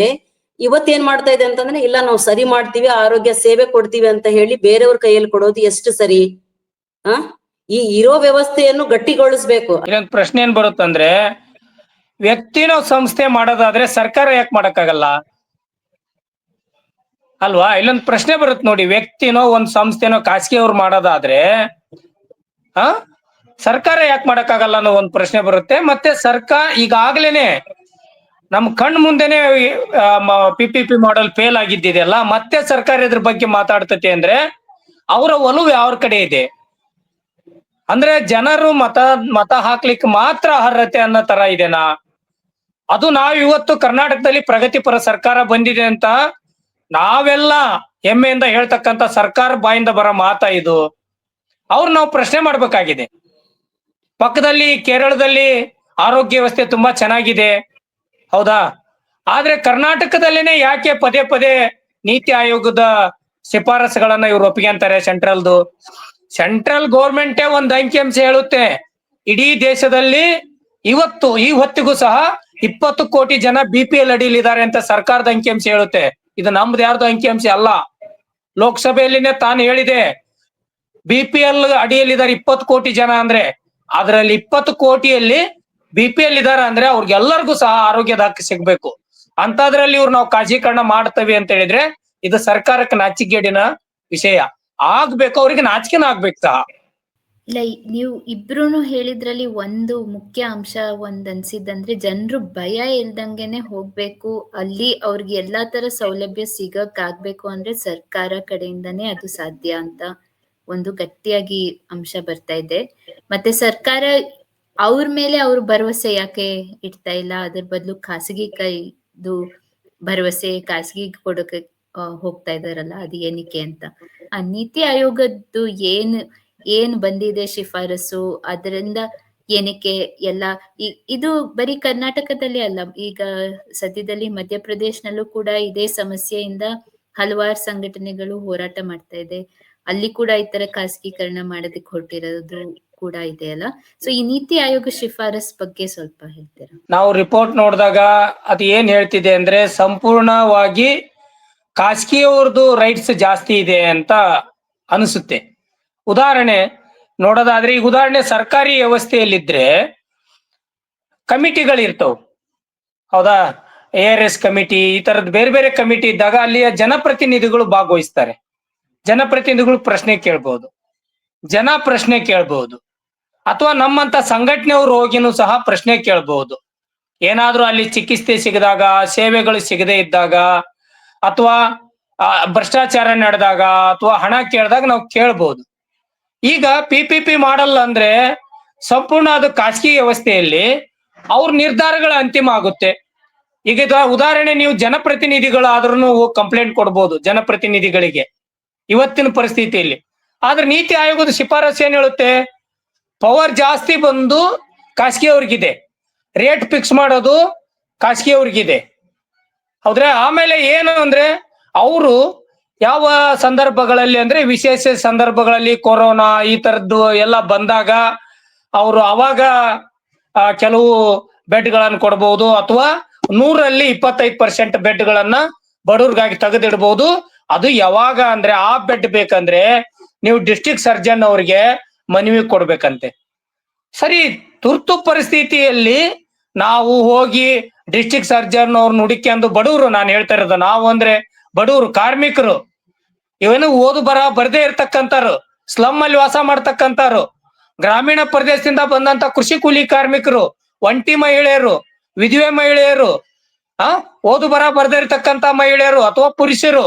ಇವತ್ತೇನ್ ಮಾಡ್ತಾ ಇದೆ ಅಂತಂದ್ರೆ, ಇಲ್ಲ ನಾವು ಸರಿ ಮಾಡ್ತೀವಿ, ಆರೋಗ್ಯ ಸೇವೆ ಕೊಡ್ತೀವಿ ಅಂತ ಹೇಳಿ ಬೇರೆಯವ್ರ ಕೈಯಲ್ಲಿ ಕೊಡೋದು ಎಷ್ಟು ಸರಿ? ಈ ಇರೋ ವ್ಯವಸ್ಥೆಯನ್ನು ಗಟ್ಟಿಗೊಳಿಸ್ಬೇಕು. ಇಲ್ಲೊಂದು ಪ್ರಶ್ನೆ ಏನ್ ಬರುತ್ತಂದ್ರೆ, ವ್ಯಕ್ತಿನೋ ಸಂಸ್ಥೆ ಮಾಡೋದಾದ್ರೆ ಸರ್ಕಾರ ಯಾಕೆ ಮಾಡಕ್ಕಾಗಲ್ಲ ಅಲ್ವಾ? ಇಲ್ಲೊಂದು ಪ್ರಶ್ನೆ ಬರುತ್ತೆ ನೋಡಿ, ವ್ಯಕ್ತಿನೋ ಒಂದ್ ಸಂಸ್ಥೆನೋ ಖಾಸಗಿಯವ್ರು ಮಾಡೋದಾದ್ರೆ ಸರ್ಕಾರ ಯಾಕೆ ಮಾಡಕ್ಕಾಗಲ್ಲ ಅನ್ನೋ ಒಂದ್ ಪ್ರಶ್ನೆ ಬರುತ್ತೆ. ಮತ್ತೆ ಸರ್ಕಾರ ಈಗಾಗ್ಲೇನೆ ನಮ್ ಕಣ್ ಮುಂದೆನೆ PPP ಮಾಡೆಲ್ ಫೇಲ್ ಆಗಿದ್ದಿದೆಯಲ್ಲ, ಮತ್ತೆ ಸರ್ಕಾರ ಇದ್ರ ಬಗ್ಗೆ ಮಾತಾಡ್ತತೆ ಅಂದ್ರೆ ಅವರ ಒಲವು ಯಾವ ಕಡೆ ಇದೆ? ಅಂದ್ರೆ ಜನರು ಮತ ಹಾಕ್ಲಿಕ್ಕೆ ಮಾತ್ರ ಅರ್ಹತೆ ಅನ್ನೋ ತರ ಇದೆನಾ? ಅದು ನಾವ್ ಇವತ್ತು ಕರ್ನಾಟಕದಲ್ಲಿ ಪ್ರಗತಿಪರ ಸರ್ಕಾರ ಬಂದಿದೆ ಅಂತ ನಾವೆಲ್ಲ ಹೆಮ್ಮೆಯಿಂದ ಹೇಳ್ತಕ್ಕಂತ ಸರ್ಕಾರ ಬಾಯಿಂದ ಬರೋ ಮಾತಾ ಇದು. ಅವ್ರು ನಾವು ಪ್ರಶ್ನೆ ಮಾಡ್ಬೇಕಾಗಿದೆ. ಪಕ್ಕದಲ್ಲಿ ಕೇರಳದಲ್ಲಿ ಆರೋಗ್ಯ ವ್ಯವಸ್ಥೆ ತುಂಬಾ ಚೆನ್ನಾಗಿದೆ, ಹೌದಾ? ಆದ್ರೆ ಕರ್ನಾಟಕದಲ್ಲೇನೆ ಯಾಕೆ ಪದೇ ಪದೇ ನೀತಿ ಆಯೋಗದ ಶಿಫಾರಸುಗಳನ್ನ ಇವ್ರು ಒಪ್ಪಿಗೆ ಅಂತಾರೆ? ಸೆಂಟ್ರಲ್ ಗೌರ್ಮೆಂಟೇ ಒಂದ್ ಅಂಕಿಅಂಶ ಹೇಳುತ್ತೆ, ಇಡೀ ದೇಶದಲ್ಲಿ ಇವತ್ತು ಈ ಹೊತ್ತಿಗೂ ಸಹ 20 ಕೋಟಿ ಜನ BPL ಅಡಿಯಲ್ಲಿದ್ದಾರೆ ಅಂತ ಸರ್ಕಾರದ ಅಂಕಿಅಂಶ ಹೇಳುತ್ತೆ. ಇದು ನಮ್ದು ಯಾರ್ದು ಅಂಕಿಅಂಶ ಅಲ್ಲ. ಲೋಕಸಭೆಯಲ್ಲಿನೇ ತಾನು ಹೇಳಿದೆ, BPL ಅಡಿಯಲ್ಲಿದ್ದಾರೆ 20 ಕೋಟಿ ಜನ ಅಂದ್ರೆ, ಅದರಲ್ಲಿ 20 ಕೋಟಿಯಲ್ಲಿ BPL ಇದಾರೆ ಅಂದ್ರೆ ಅವ್ರಿಗೆಲ್ಲರಿಗೂ ಸಹ ಆರೋಗ್ಯದ ಹಕ್ಕು ಸಿಗ್ಬೇಕು. ಅಂತದ್ರಲ್ಲಿ ಇವ್ರು ನಾವು ಖಾಸಗೀಕರಣ ಮಾಡ್ತೇವೆ ಅಂತ ಹೇಳಿದ್ರೆ ಇದು ಸರ್ಕಾರಕ್ಕೆ ನಾಚಿಕೆಗೇಡಿನ ವಿಷಯ. ಆಗ್ಬೇಕು, ಅವ್ರಿಗೆ ನಾಚಿಕೆನ ಆಗ್ಬೇಕು ಸಹ. ಇಲ್ಲ, ನೀವು ಇಬ್ರು ಹೇಳಿದ್ರಲ್ಲಿ ಒಂದು ಮುಖ್ಯ ಅಂಶ ಅನ್ಸಿದ್ದಂದ್ರೆ, ಜನರು ಭಯ ಇಲ್ದಂಗೆನೆ ಹೋಗ್ಬೇಕು, ಅಲ್ಲಿ ಅವ್ರಿಗೆ ಎಲ್ಲಾ ತರ ಸೌಲಭ್ಯ ಸಿಗಕ್ಕಾಗ್ಬೇಕು ಅಂದ್ರೆ ಸರ್ಕಾರ ಕಡೆಯಿಂದಾನೇ ಅದು ಸಾಧ್ಯ ಅಂತ ಒಂದು ಗಟ್ಟಿಯಾಗಿ ಅಂಶ ಬರ್ತಾ ಇದೆ. ಮತ್ತೆ ಸರ್ಕಾರ ಅವ್ರ ಮೇಲೆ ಅವ್ರ ಭರವಸೆ ಯಾಕೆ ಇಡ್ತಾ ಇಲ್ಲ? ಅದ್ರ ಬದಲು ಖಾಸಗಿ ಕೈದು ಭರವಸೆ ಖಾಸಗಿ ಕೊಡೋಕೆ ಹೋಗ್ತಾ ಇದಾರಲ್ಲ, ಅದು ಏನಕ್ಕೆ ಅಂತ. ಆ ನೀತಿ ಆಯೋಗದ್ದು ಏನ್ ಬಂದಿದೆ ಶಿಫಾರಸು, ಅದರಿಂದ ಏನಕ್ಕೆ ಎಲ್ಲ ಇದು ಬರೀ ಕರ್ನಾಟಕದಲ್ಲಿ ಅಲ್ಲ, ಈಗ ಸದ್ಯದಲ್ಲಿ ಮಧ್ಯಪ್ರದೇಶನಲ್ಲೂ ಕೂಡ ಇದೇ ಸಮಸ್ಯೆಯಿಂದ ಹಲವಾರು ಸಂಘಟನೆಗಳು ಹೋರಾಟ ಮಾಡ್ತಾ ಇದೆ. ಅಲ್ಲಿ ಕೂಡ ಈ ತರ ಖಾಸಗೀಕರಣ ಮಾಡೋದಕ್ಕೆ ಹೊರಟಿರೋದು ಕೂಡ ಇದೆ ಅಲ್ಲ. ಸೊ ಈ ನೀತಿ ಆಯೋಗ ಶಿಫಾರಸ್ ಬಗ್ಗೆ ಸ್ವಲ್ಪ ಹೇಳ್ತೀರಾ? ನಾವು ರಿಪೋರ್ಟ್ ನೋಡಿದಾಗ ಅದು ಏನ್ ಹೇಳ್ತಿದೆ ಅಂದ್ರೆ, ಸಂಪೂರ್ಣವಾಗಿ ಖಾಸಗಿಯವ್ರದ್ದು ರೈಟ್ಸ್ ಜಾಸ್ತಿ ಇದೆ ಅಂತ ಅನಿಸುತ್ತೆ. ಉದಾಹರಣೆ ನೋಡೋದಾದ್ರೆ, ಈಗ ಉದಾಹರಣೆ ಸರ್ಕಾರಿ ವ್ಯವಸ್ಥೆಯಲ್ಲಿದ್ರೆ ಕಮಿಟಿಗಳಿರ್ತಾವ, ಹೌದಾ? ARS ಕಮಿಟಿ, ಈ ತರದ್ ಬೇರೆ ಬೇರೆ ಕಮಿಟಿ ಇದ್ದಾಗ ಅಲ್ಲಿಯ ಜನಪ್ರತಿನಿಧಿಗಳು ಭಾಗವಹಿಸ್ತಾರೆ. ಜನಪ್ರತಿನಿಧಿಗಳು ಪ್ರಶ್ನೆ ಕೇಳ್ಬಹುದು, ಅಥವಾ ನಮ್ಮಂತ ಸಂಘಟನೆಯವರು ಹೋಗಿನೂ ಸಹ ಪ್ರಶ್ನೆ ಕೇಳ್ಬಹುದು. ಏನಾದ್ರೂ ಅಲ್ಲಿ ಚಿಕಿತ್ಸೆ ಸಿಗದಾಗ, ಸೇವೆಗಳು ಸಿಗದೆ ಇದ್ದಾಗ, ಅಥವಾ ಭ್ರಷ್ಟಾಚಾರ ನಡೆದಾಗ, ಅಥವಾ ಹಣ ಕೇಳಿದಾಗ ನಾವು ಕೇಳ್ಬಹುದು. ಈಗ PPP ಮಾಡಲ್ಲ ಅಂದ್ರೆ ಸಂಪೂರ್ಣ ಅದು ಖಾಸಗಿ ವ್ಯವಸ್ಥೆಯಲ್ಲಿ ಅವ್ರ ನಿರ್ಧಾರಗಳ ಅಂತಿಮ ಆಗುತ್ತೆ. ಈಗ ಉದಾಹರಣೆ, ನೀವು ಜನಪ್ರತಿನಿಧಿಗಳಾದ್ರೂ ಕಂಪ್ಲೇಂಟ್ ಕೊಡ್ಬೋದು ಜನಪ್ರತಿನಿಧಿಗಳಿಗೆ ಇವತ್ತಿನ ಪರಿಸ್ಥಿತಿಯಲ್ಲಿ. ಆದ್ರೆ ನೀತಿ ಆಯೋಗದ ಶಿಫಾರಸು ಏನ್ ಹೇಳುತ್ತೆ? ಪವರ್ ಜಾಸ್ತಿ ಬಂದು ಖಾಸಗಿಯವ್ರಿಗಿದೆ, ರೇಟ್ ಫಿಕ್ಸ್ ಮಾಡೋದು ಖಾಸಗಿಯವ್ರಿಗಿದೆ, ಹೌದ್ರೆ? ಆಮೇಲೆ ಏನು ಅಂದ್ರೆ, ಅವರು ಯಾವ ಸಂದರ್ಭಗಳಲ್ಲಿ ಅಂದ್ರೆ ವಿಶೇಷ ಸಂದರ್ಭಗಳಲ್ಲಿ, ಕೊರೋನಾ ಈ ತರದ್ದು ಎಲ್ಲ ಬಂದಾಗ ಅವರು ಅವಾಗ ಕೆಲವು ಬೆಡ್ಗಳನ್ನು ಕೊಡಬಹುದು, ಅಥವಾ 100ರಲ್ಲಿ 25% ಬೆಡ್ಗಳನ್ನ ಬಡವ್ರಿಗಾಗಿ ತೆಗೆದಿಡ್ಬಹುದು. ಅದು ಯಾವಾಗ ಅಂದ್ರೆ, ಆ ಬೆಡ್ ಬೇಕಂದ್ರೆ ನೀವು ಡಿಸ್ಟ್ರಿಕ್ಟ್ ಸರ್ಜನ್ ಅವ್ರಿಗೆ ಮನವಿ ಕೊಡ್ಬೇಕಂತೆ. ಸರಿ, ತುರ್ತು ಪರಿಸ್ಥಿತಿಯಲ್ಲಿ ನಾವು ಹೋಗಿ ಡಿಸ್ಟ್ರಿಕ್ಟ್ ಸರ್ಜನ್ ಅವ್ರನ್ನ ಹುಡುಕ್ಯಂದು, ಬಡವರು, ನಾನು ಹೇಳ್ತಾ ಇರೋದು ನಾವು ಅಂದ್ರೆ ಬಡವರು, ಕಾರ್ಮಿಕರು, ಇವನು ಓದು ಬರದೇ ಇರ್ತಕ್ಕಂಥವ್ರು, ಸ್ಲಮ್ ಅಲ್ಲಿ ವಾಸ ಮಾಡ್ತಕ್ಕಂಥವ್ರು, ಗ್ರಾಮೀಣ ಪ್ರದೇಶದಿಂದ ಬಂದಂತ ಕೃಷಿ ಕೂಲಿ ಕಾರ್ಮಿಕರು, ಒಂಟಿ ಮಹಿಳೆಯರು, ವಿಧವೆ ಮಹಿಳೆಯರು, ಓದು ಬರದೇ ಇರ್ತಕ್ಕಂಥ ಮಹಿಳೆಯರು ಅಥವಾ ಪುರುಷರು,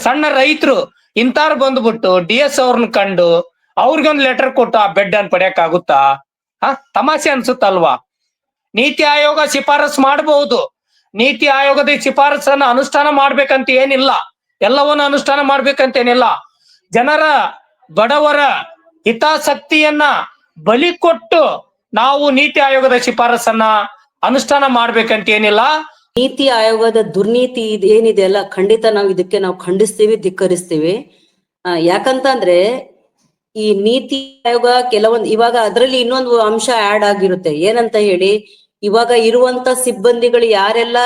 ಸಣ್ಣ ರೈತರು, ಇಂಥವ್ರು ಬಂದ್ಬಿಟ್ಟು DS ಅವ್ರನ್ನ ಕಂಡು ಅವ್ರಿಗೊಂದು ಲೆಟರ್ ಕೊಟ್ಟು ಆ ಬೆಡ್ ಅನ್ನು ಪಡೆಯಕ್ ಆಗುತ್ತಾ? ತಮಾಷೆ ಅನ್ಸುತ್ತಲ್ವಾ? ನೀತಿ ಆಯೋಗ ಶಿಫಾರಸ್ ಮಾಡಬಹುದು. ನೀತಿ ಆಯೋಗದ ಶಿಫಾರಸನ್ನ ಅನುಷ್ಠಾನ ಮಾಡ್ಬೇಕಂತ ಏನಿಲ್ಲ, ಎಲ್ಲವನ್ನ ಅನುಷ್ಠಾನ ಮಾಡ್ಬೇಕಂತ ಏನಿಲ್ಲ. ಜನರ, ಬಡವರ ಹಿತಾಸಕ್ತಿಯನ್ನ ಬಲಿ ಕೊಟ್ಟು ನಾವು ನೀತಿ ಆಯೋಗದ ಶಿಫಾರಸನ್ನ ಅನುಷ್ಠಾನ ಮಾಡ್ಬೇಕಂತ ಏನಿಲ್ಲ. ನೀತಿ ಆಯೋಗದ ದುರ್ನೀತಿ ಏನಿದೆ ಅಲ್ಲ, ಖಂಡಿತ ನಾವು ಇದಕ್ಕೆ ಖಂಡಿಸ್ತೀವಿ, ಧಿಕ್ಕರಿಸ್ತೀವಿ. ಯಾಕಂತಂದ್ರೆ ಈ ನೀತಿ ಆಯೋಗ ಕೆಲವೊಂದು ಇವಾಗ ಅದರಲ್ಲಿ ಇನ್ನೊಂದು ಅಂಶ ಆಡ್ ಆಗಿರುತ್ತೆ. ಏನಂತ ಹೇಳಿ, ಇವಾಗ ಇರುವಂತ ಸಿಬ್ಬಂದಿಗಳು ಯಾರೆಲ್ಲ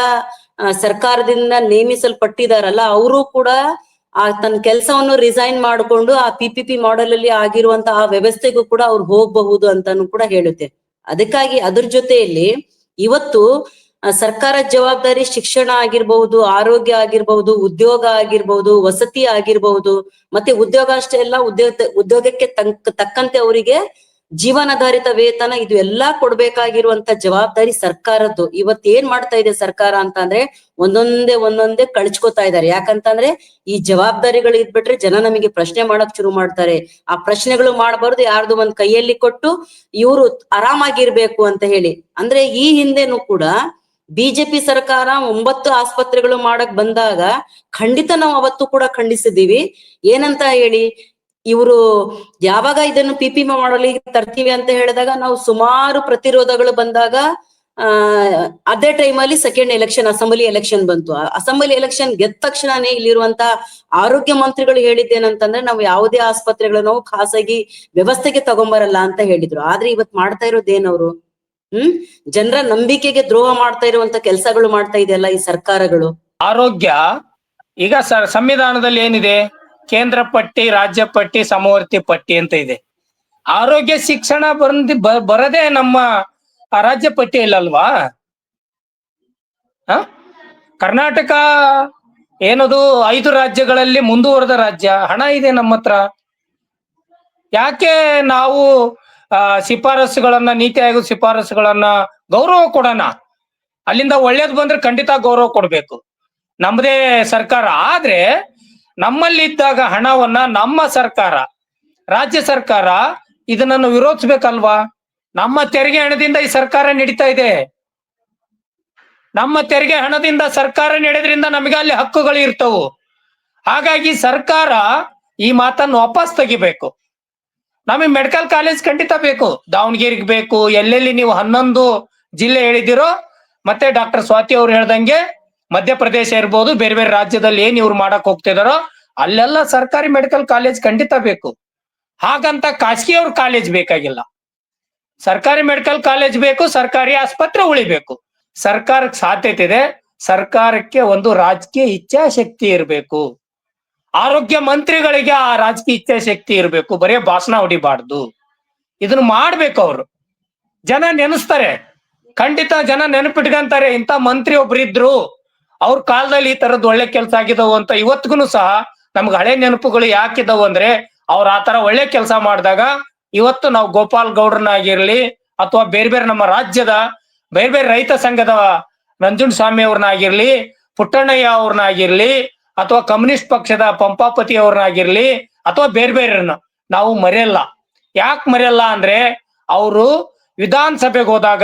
ಸರ್ಕಾರದಿಂದ ನೇಮಿಸಲ್ಪಟ್ಟಿದಾರಲ್ಲ, ಅವರು ಕೂಡ ತನ್ನ ಕೆಲಸವನ್ನು ರಿಸೈನ್ ಮಾಡಿಕೊಂಡು ಆ PPP ಮಾಡೆಲ್ ಅಲ್ಲಿ ಆಗಿರುವಂತಹ ಆ ವ್ಯವಸ್ಥೆಗೂ ಕೂಡ ಅವ್ರು ಹೋಗಬಹುದು ಅಂತಾನು ಕೂಡ ಹೇಳುತ್ತೆ. ಅದಕ್ಕಾಗಿ ಅದ್ರ ಜೊತೆಯಲ್ಲಿ ಇವತ್ತು ಸರ್ಕಾರ ಜವಾಬ್ದಾರಿ ಶಿಕ್ಷಣ ಆಗಿರ್ಬಹುದು, ಆರೋಗ್ಯ ಆಗಿರ್ಬಹುದು, ಉದ್ಯೋಗ ಆಗಿರ್ಬಹುದು, ವಸತಿ ಆಗಿರ್ಬಹುದು, ಮತ್ತೆ ಉದ್ಯೋಗ ಅಷ್ಟೇ ಅಲ್ಲ, ಉದ್ಯೋಗಕ್ಕೆ ತಕ್ಕಂತೆ ಅವರಿಗೆ ಜೀವನಾಧಾರಿತ ವೇತನ ಇದು ಎಲ್ಲಾ ಕೊಡ್ಬೇಕಾಗಿರುವಂತ ಜವಾಬ್ದಾರಿ ಸರ್ಕಾರದ್ದು. ಇವತ್ ಏನ್ ಮಾಡ್ತಾ ಇದೆ ಸರ್ಕಾರ ಅಂತ ಅಂದ್ರೆ ಒಂದೊಂದೇ ಕಳ್ಚ್ಕೊತಾ ಇದ್ದಾರೆ. ಯಾಕಂತಂದ್ರೆ ಈ ಜವಾಬ್ದಾರಿಗಳು ಇದ್ಬಿಟ್ರೆ ಜನ ನಮಗೆ ಪ್ರಶ್ನೆ ಮಾಡಕ್ ಶುರು ಮಾಡ್ತಾರೆ. ಆ ಪ್ರಶ್ನೆಗಳು ಮಾಡಬಾರ್ದು, ಯಾರ್ದು ಒಂದ್ ಕೈಯಲ್ಲಿ ಕೊಟ್ಟು ಇವ್ರು ಆರಾಮಾಗಿರ್ಬೇಕು ಅಂತ ಹೇಳಿ. ಅಂದ್ರೆ ಈ ಹಿಂದೆನೂ ಕೂಡ ಬಿಜೆಪಿ ಸರ್ಕಾರ 9 ಆಸ್ಪತ್ರೆಗಳು ಮಾಡಕ್ ಬಂದಾಗ ಖಂಡಿತ ನಾವು ಅವತ್ತು ಕೂಡ ಖಂಡಿಸಿದೀವಿ. ಏನಂತ ಹೇಳಿ, ಇವರು ಯಾವಾಗ ಇದನ್ನು PPP ಮಾಡಲಿ ತರ್ತೀವಿ ಅಂತ ಹೇಳಿದಾಗ ನಾವು ಸುಮಾರು ಪ್ರತಿರೋಧಗಳು ಬಂದಾಗ ಅದೇ ಟೈಮಲ್ಲಿ ಸೆಕೆಂಡ್ ಎಲೆಕ್ಷನ್, ಅಸೆಂಬ್ಲಿ ಎಲೆಕ್ಷನ್ ಬಂತು. ಅಸೆಂಬ್ಲಿ ಎಲೆಕ್ಷನ್ ಗೆದ್ದ ತಕ್ಷಣನೇ ಇಲ್ಲಿರುವಂತ ಆರೋಗ್ಯ ಮಂತ್ರಿಗಳು ಹೇಳಿದ್ದೇನಂತಂದ್ರೆ, ನಾವು ಯಾವುದೇ ಆಸ್ಪತ್ರೆಗಳು ನಾವು ಖಾಸಗಿ ವ್ಯವಸ್ಥೆಗೆ ತಗೊಂಬರಲ್ಲ ಅಂತ ಹೇಳಿದ್ರು. ಆದ್ರೆ ಇವತ್ ಮಾಡ್ತಾ ಇರೋದೇನವ್ರು ಜನರ ನಂಬಿಕೆಗೆ ದ್ರೋಹ ಮಾಡ್ತಾ ಇರುವಂತ ಕೆಲಸಗಳು ಮಾಡ್ತಾ ಇದೆಯಲ್ಲ ಈ ಸರ್ಕಾರಗಳು. ಆರೋಗ್ಯ ಈಗ ಸಂವಿಧಾನದಲ್ಲಿ ಏನಿದೆ, ಕೇಂದ್ರ ಪಟ್ಟಿ, ರಾಜ್ಯ ಪಟ್ಟಿ, ಸಮವರ್ತಿ ಪಟ್ಟಿ ಅಂತ ಇದೆ. ಆರೋಗ್ಯ ಶಿಕ್ಷಣ ಬರದೇ ನಮ್ಮ ರಾಜ್ಯ ಪಟ್ಟಿಯಲ್ಲಲ್ವಾ? ಕರ್ನಾಟಕ ಏನದು 5 ರಾಜ್ಯಗಳಲ್ಲಿ ಮುಂದುವರೆದ ರಾಜ್ಯ, ಹಣ ಇದೆ ನಮ್ಮ ಹತ್ರ. ಯಾಕೆ ನಾವು ಶಿಫಾರಸುಗಳನ್ನ, ನೀತಿ ಆಯೋಗ ಶಿಫಾರಸುಗಳನ್ನ ಗೌರವ ಕೊಡೋಣ? ಅಲ್ಲಿಂದ ಒಳ್ಳೇದು ಬಂದ್ರೆ ಖಂಡಿತ ಗೌರವ ಕೊಡ್ಬೇಕು, ನಮ್ಮದೇ ಸರ್ಕಾರ. ಆದ್ರೆ ನಮ್ಮಲ್ಲಿದ್ದಾಗ ಹಣವನ್ನ ನಮ್ಮ ಸರ್ಕಾರ, ರಾಜ್ಯ ಸರ್ಕಾರ ಇದನ್ನು ವಿರೋಧಿಸ್ಬೇಕಲ್ವಾ? ನಮ್ಮ ತೆರಿಗೆ ಹಣದಿಂದ ಈ ಸರ್ಕಾರ ನಡೀತಾ ಇದೆ. ನಮ್ಮ ತೆರಿಗೆ ಹಣದಿಂದ ಸರ್ಕಾರ ನಡೆದ್ರಿಂದ ನಮಗೆ ಅಲ್ಲಿ ಹಕ್ಕುಗಳು ಇರ್ತವು. ಹಾಗಾಗಿ ಸರ್ಕಾರ ಈ ಮಾತನ್ನು ವಾಪಸ್ ತೆಗಿಬೇಕು. ನಮಗೆ ಮೆಡಿಕಲ್ ಕಾಲೇಜ್ ಖಂಡಿತ ಬೇಕು, ದಾವಣಗೆರೆಗೆ ಬೇಕು. ಎಲ್ಲೆಲ್ಲಿ ನೀವು 11 ಜಿಲ್ಲೆ ಹೇಳಿದಿರೋ, ಮತ್ತೆ ಡಾಕ್ಟರ್ ಸ್ವಾತಿ ಅವ್ರು ಹೇಳ್ದಂಗೆ ಮಧ್ಯಪ್ರದೇಶ ಇರ್ಬೋದು, ಬೇರೆ ಬೇರೆ ರಾಜ್ಯದಲ್ಲಿ ಏನ್ ಇವ್ರು ಮಾಡಕ್ ಹೋಗ್ತಿದಾರೋ ಅಲ್ಲೆಲ್ಲ ಸರ್ಕಾರಿ ಮೆಡಿಕಲ್ ಕಾಲೇಜ್ ಖಂಡಿತ ಬೇಕು. ಹಾಗಂತ ಖಾಸಗಿ ಅವ್ರ ಕಾಲೇಜ್ ಬೇಕಾಗಿಲ್ಲ, ಸರ್ಕಾರಿ ಮೆಡಿಕಲ್ ಕಾಲೇಜ್ ಬೇಕು, ಸರ್ಕಾರಿ ಆಸ್ಪತ್ರೆ ಉಳಿಬೇಕು. ಸರ್ಕಾರಕ್ಕೆ ಸಾಧ್ಯತೆ ಇದೆ, ಸರ್ಕಾರಕ್ಕೆ ಒಂದು ರಾಜಕೀಯ ಇಚ್ಛಾಶಕ್ತಿ ಇರಬೇಕು. ಆರೋಗ್ಯ ಮಂತ್ರಿಗಳಿಗೆ ಆ ರಾಜಕೀಯ ಇಚ್ಛಾಶಕ್ತಿ ಇರಬೇಕು, ಬರೀ ಭಾಷಣ ಹೊಡಿಬಾರ್ದು. ಇದನ್ನ ಮಾಡ್ಬೇಕು. ಅವರು ಜನ ನೆನೆಸ್ತಾರೆ, ಖಂಡಿತ ಜನ ನೆನಪಿಟ್ಕಂತಾರೆ. ಇಂಥ ಮಂತ್ರಿ ಒಬ್ರಿದ್ರು, ಅವ್ರ ಕಾಲದಲ್ಲಿ ಈ ತರದ್ ಒಳ್ಳೆ ಕೆಲಸ ಆಗಿದವು ಅಂತ ಇವತ್ತಿಗೂ ಸಹ ನಮ್ಗೆ ಹಳೆ ನೆನಪುಗಳು ಯಾಕಿದವು ಅಂದ್ರೆ, ಅವ್ರ ಆ ತರ ಒಳ್ಳೆ ಕೆಲಸ ಮಾಡಿದಾಗ ಇವತ್ತು ನಾವು ಗೋಪಾಲ್ ಗೌಡ್ರನ್ನಾಗಿರ್ಲಿ, ಅಥವಾ ಬೇರೆ ಬೇರೆ ನಮ್ಮ ರಾಜ್ಯದ ಬೇರೆ ಬೇರೆ ರೈತ ಸಂಘದ ನಂಜುಂಡ ಸ್ವಾಮಿ ಅವ್ರನ್ನಾಗಿರ್ಲಿ, ಪುಟ್ಟಣ್ಣಯ್ಯ ಅವ್ರನ್ನಾಗಿರ್ಲಿ, ಅಥವಾ ಕಮ್ಯುನಿಸ್ಟ್ ಪಕ್ಷದ ಪಂಪಾಪತಿ ಅವ್ರನ್ನಾಗಿರ್ಲಿ, ಅಥವಾ ಬೇರೆ ಬೇರೆಯನ್ನ ನಾವು ಮರೆಯಲ್ಲ. ಯಾಕೆ ಮರೆಯಲ್ಲ ಅಂದ್ರೆ, ಅವರು ವಿಧಾನಸಭೆಗೆ ಹೋದಾಗ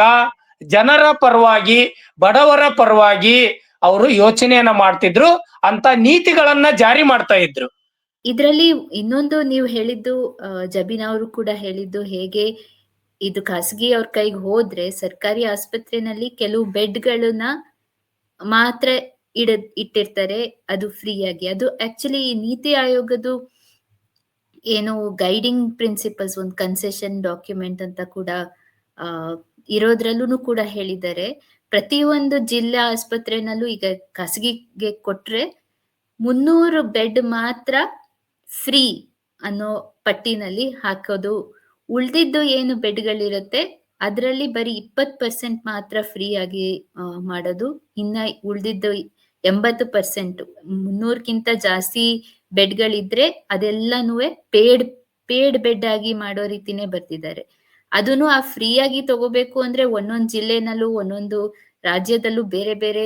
ಜನರ ಪರವಾಗಿ, ಬಡವರ ಪರವಾಗಿ ಅವರು ಯೋಚನೆಯನ್ನ ಮಾಡ್ತಿದ್ರು, ಅಂತ ನೀತಿಗಳನ್ನ ಜಾರಿ ಮಾಡ್ತಾ ಇದ್ರು. ಇದರಲ್ಲಿ ಇನ್ನೊಂದು ನೀವು ಹೇಳಿದ್ದು, ಜಬೀನಾ ಅವರು ಕೂಡ ಹೇಳಿದ್ದು, ಹೇಗೆ ಇದು ಖಾಸಗಿ ಅವ್ರ ಕೈಗೆ ಹೋದ್ರೆ ಸರ್ಕಾರಿ ಆಸ್ಪತ್ರೆನಲ್ಲಿ ಕೆಲವು ಬೆಡ್ಗಳನ್ನ ಮಾತ್ರ ಇಟ್ಟಿರ್ತಾರೆ, ಅದು ಫ್ರೀ ಆಗಿ. ಅದು ಆಕ್ಚುಲಿ ನೀತಿ ಆಯೋಗದ್ದು ಏನು ಗೈಡಿಂಗ್ ಪ್ರಿನ್ಸಿಪಲ್ಸ್, ಒಂದು ಕನ್ಸೆಷನ್ ಡಾಕ್ಯುಮೆಂಟ್ ಅಂತ ಕೂಡ ಇರೋದ್ರಲ್ಲೂ ಕೂಡ ಹೇಳಿದ್ದಾರೆ. ಪ್ರತಿಯೊಂದು ಜಿಲ್ಲಾ ಆಸ್ಪತ್ರೆನಲ್ಲೂ ಈಗ ಖಾಸಗಿಗೆ ಕೊಟ್ರೆ 300 ಬೆಡ್ ಮಾತ್ರ ಫ್ರೀ ಅನ್ನೋ ಪಟ್ಟಿನಲ್ಲಿ ಹಾಕೋದು. ಉಳ್ದಿದ್ದು ಏನು ಬೆಡ್ಗಳಿರುತ್ತೆ ಅದರಲ್ಲಿ ಬರೀ 20% ಮಾತ್ರ ಫ್ರೀ ಆಗಿ ಮಾಡೋದು. ಇನ್ನ ಉಳ್ದಿದ್ದು 80%, 300ಕ್ಕಿಂತ ಜಾಸ್ತಿ ಬೆಡ್ಗಳಿದ್ರೆ ಅದೆಲ್ಲನೂ ಪೇಡ್ ಬೆಡ್ ಆಗಿ ಮಾಡೋ ರೀತಿನೇ ಬರ್ತಿದ್ದಾರೆ. ಅದನ್ನು ಆ ಫ್ರೀ ಆಗಿ ತಗೋಬೇಕು ಅಂದ್ರೆ ಒಂದೊಂದು ಜಿಲ್ಲೆನಲ್ಲೂ ಒಂದೊಂದು ರಾಜ್ಯದಲ್ಲೂ ಬೇರೆ ಬೇರೆ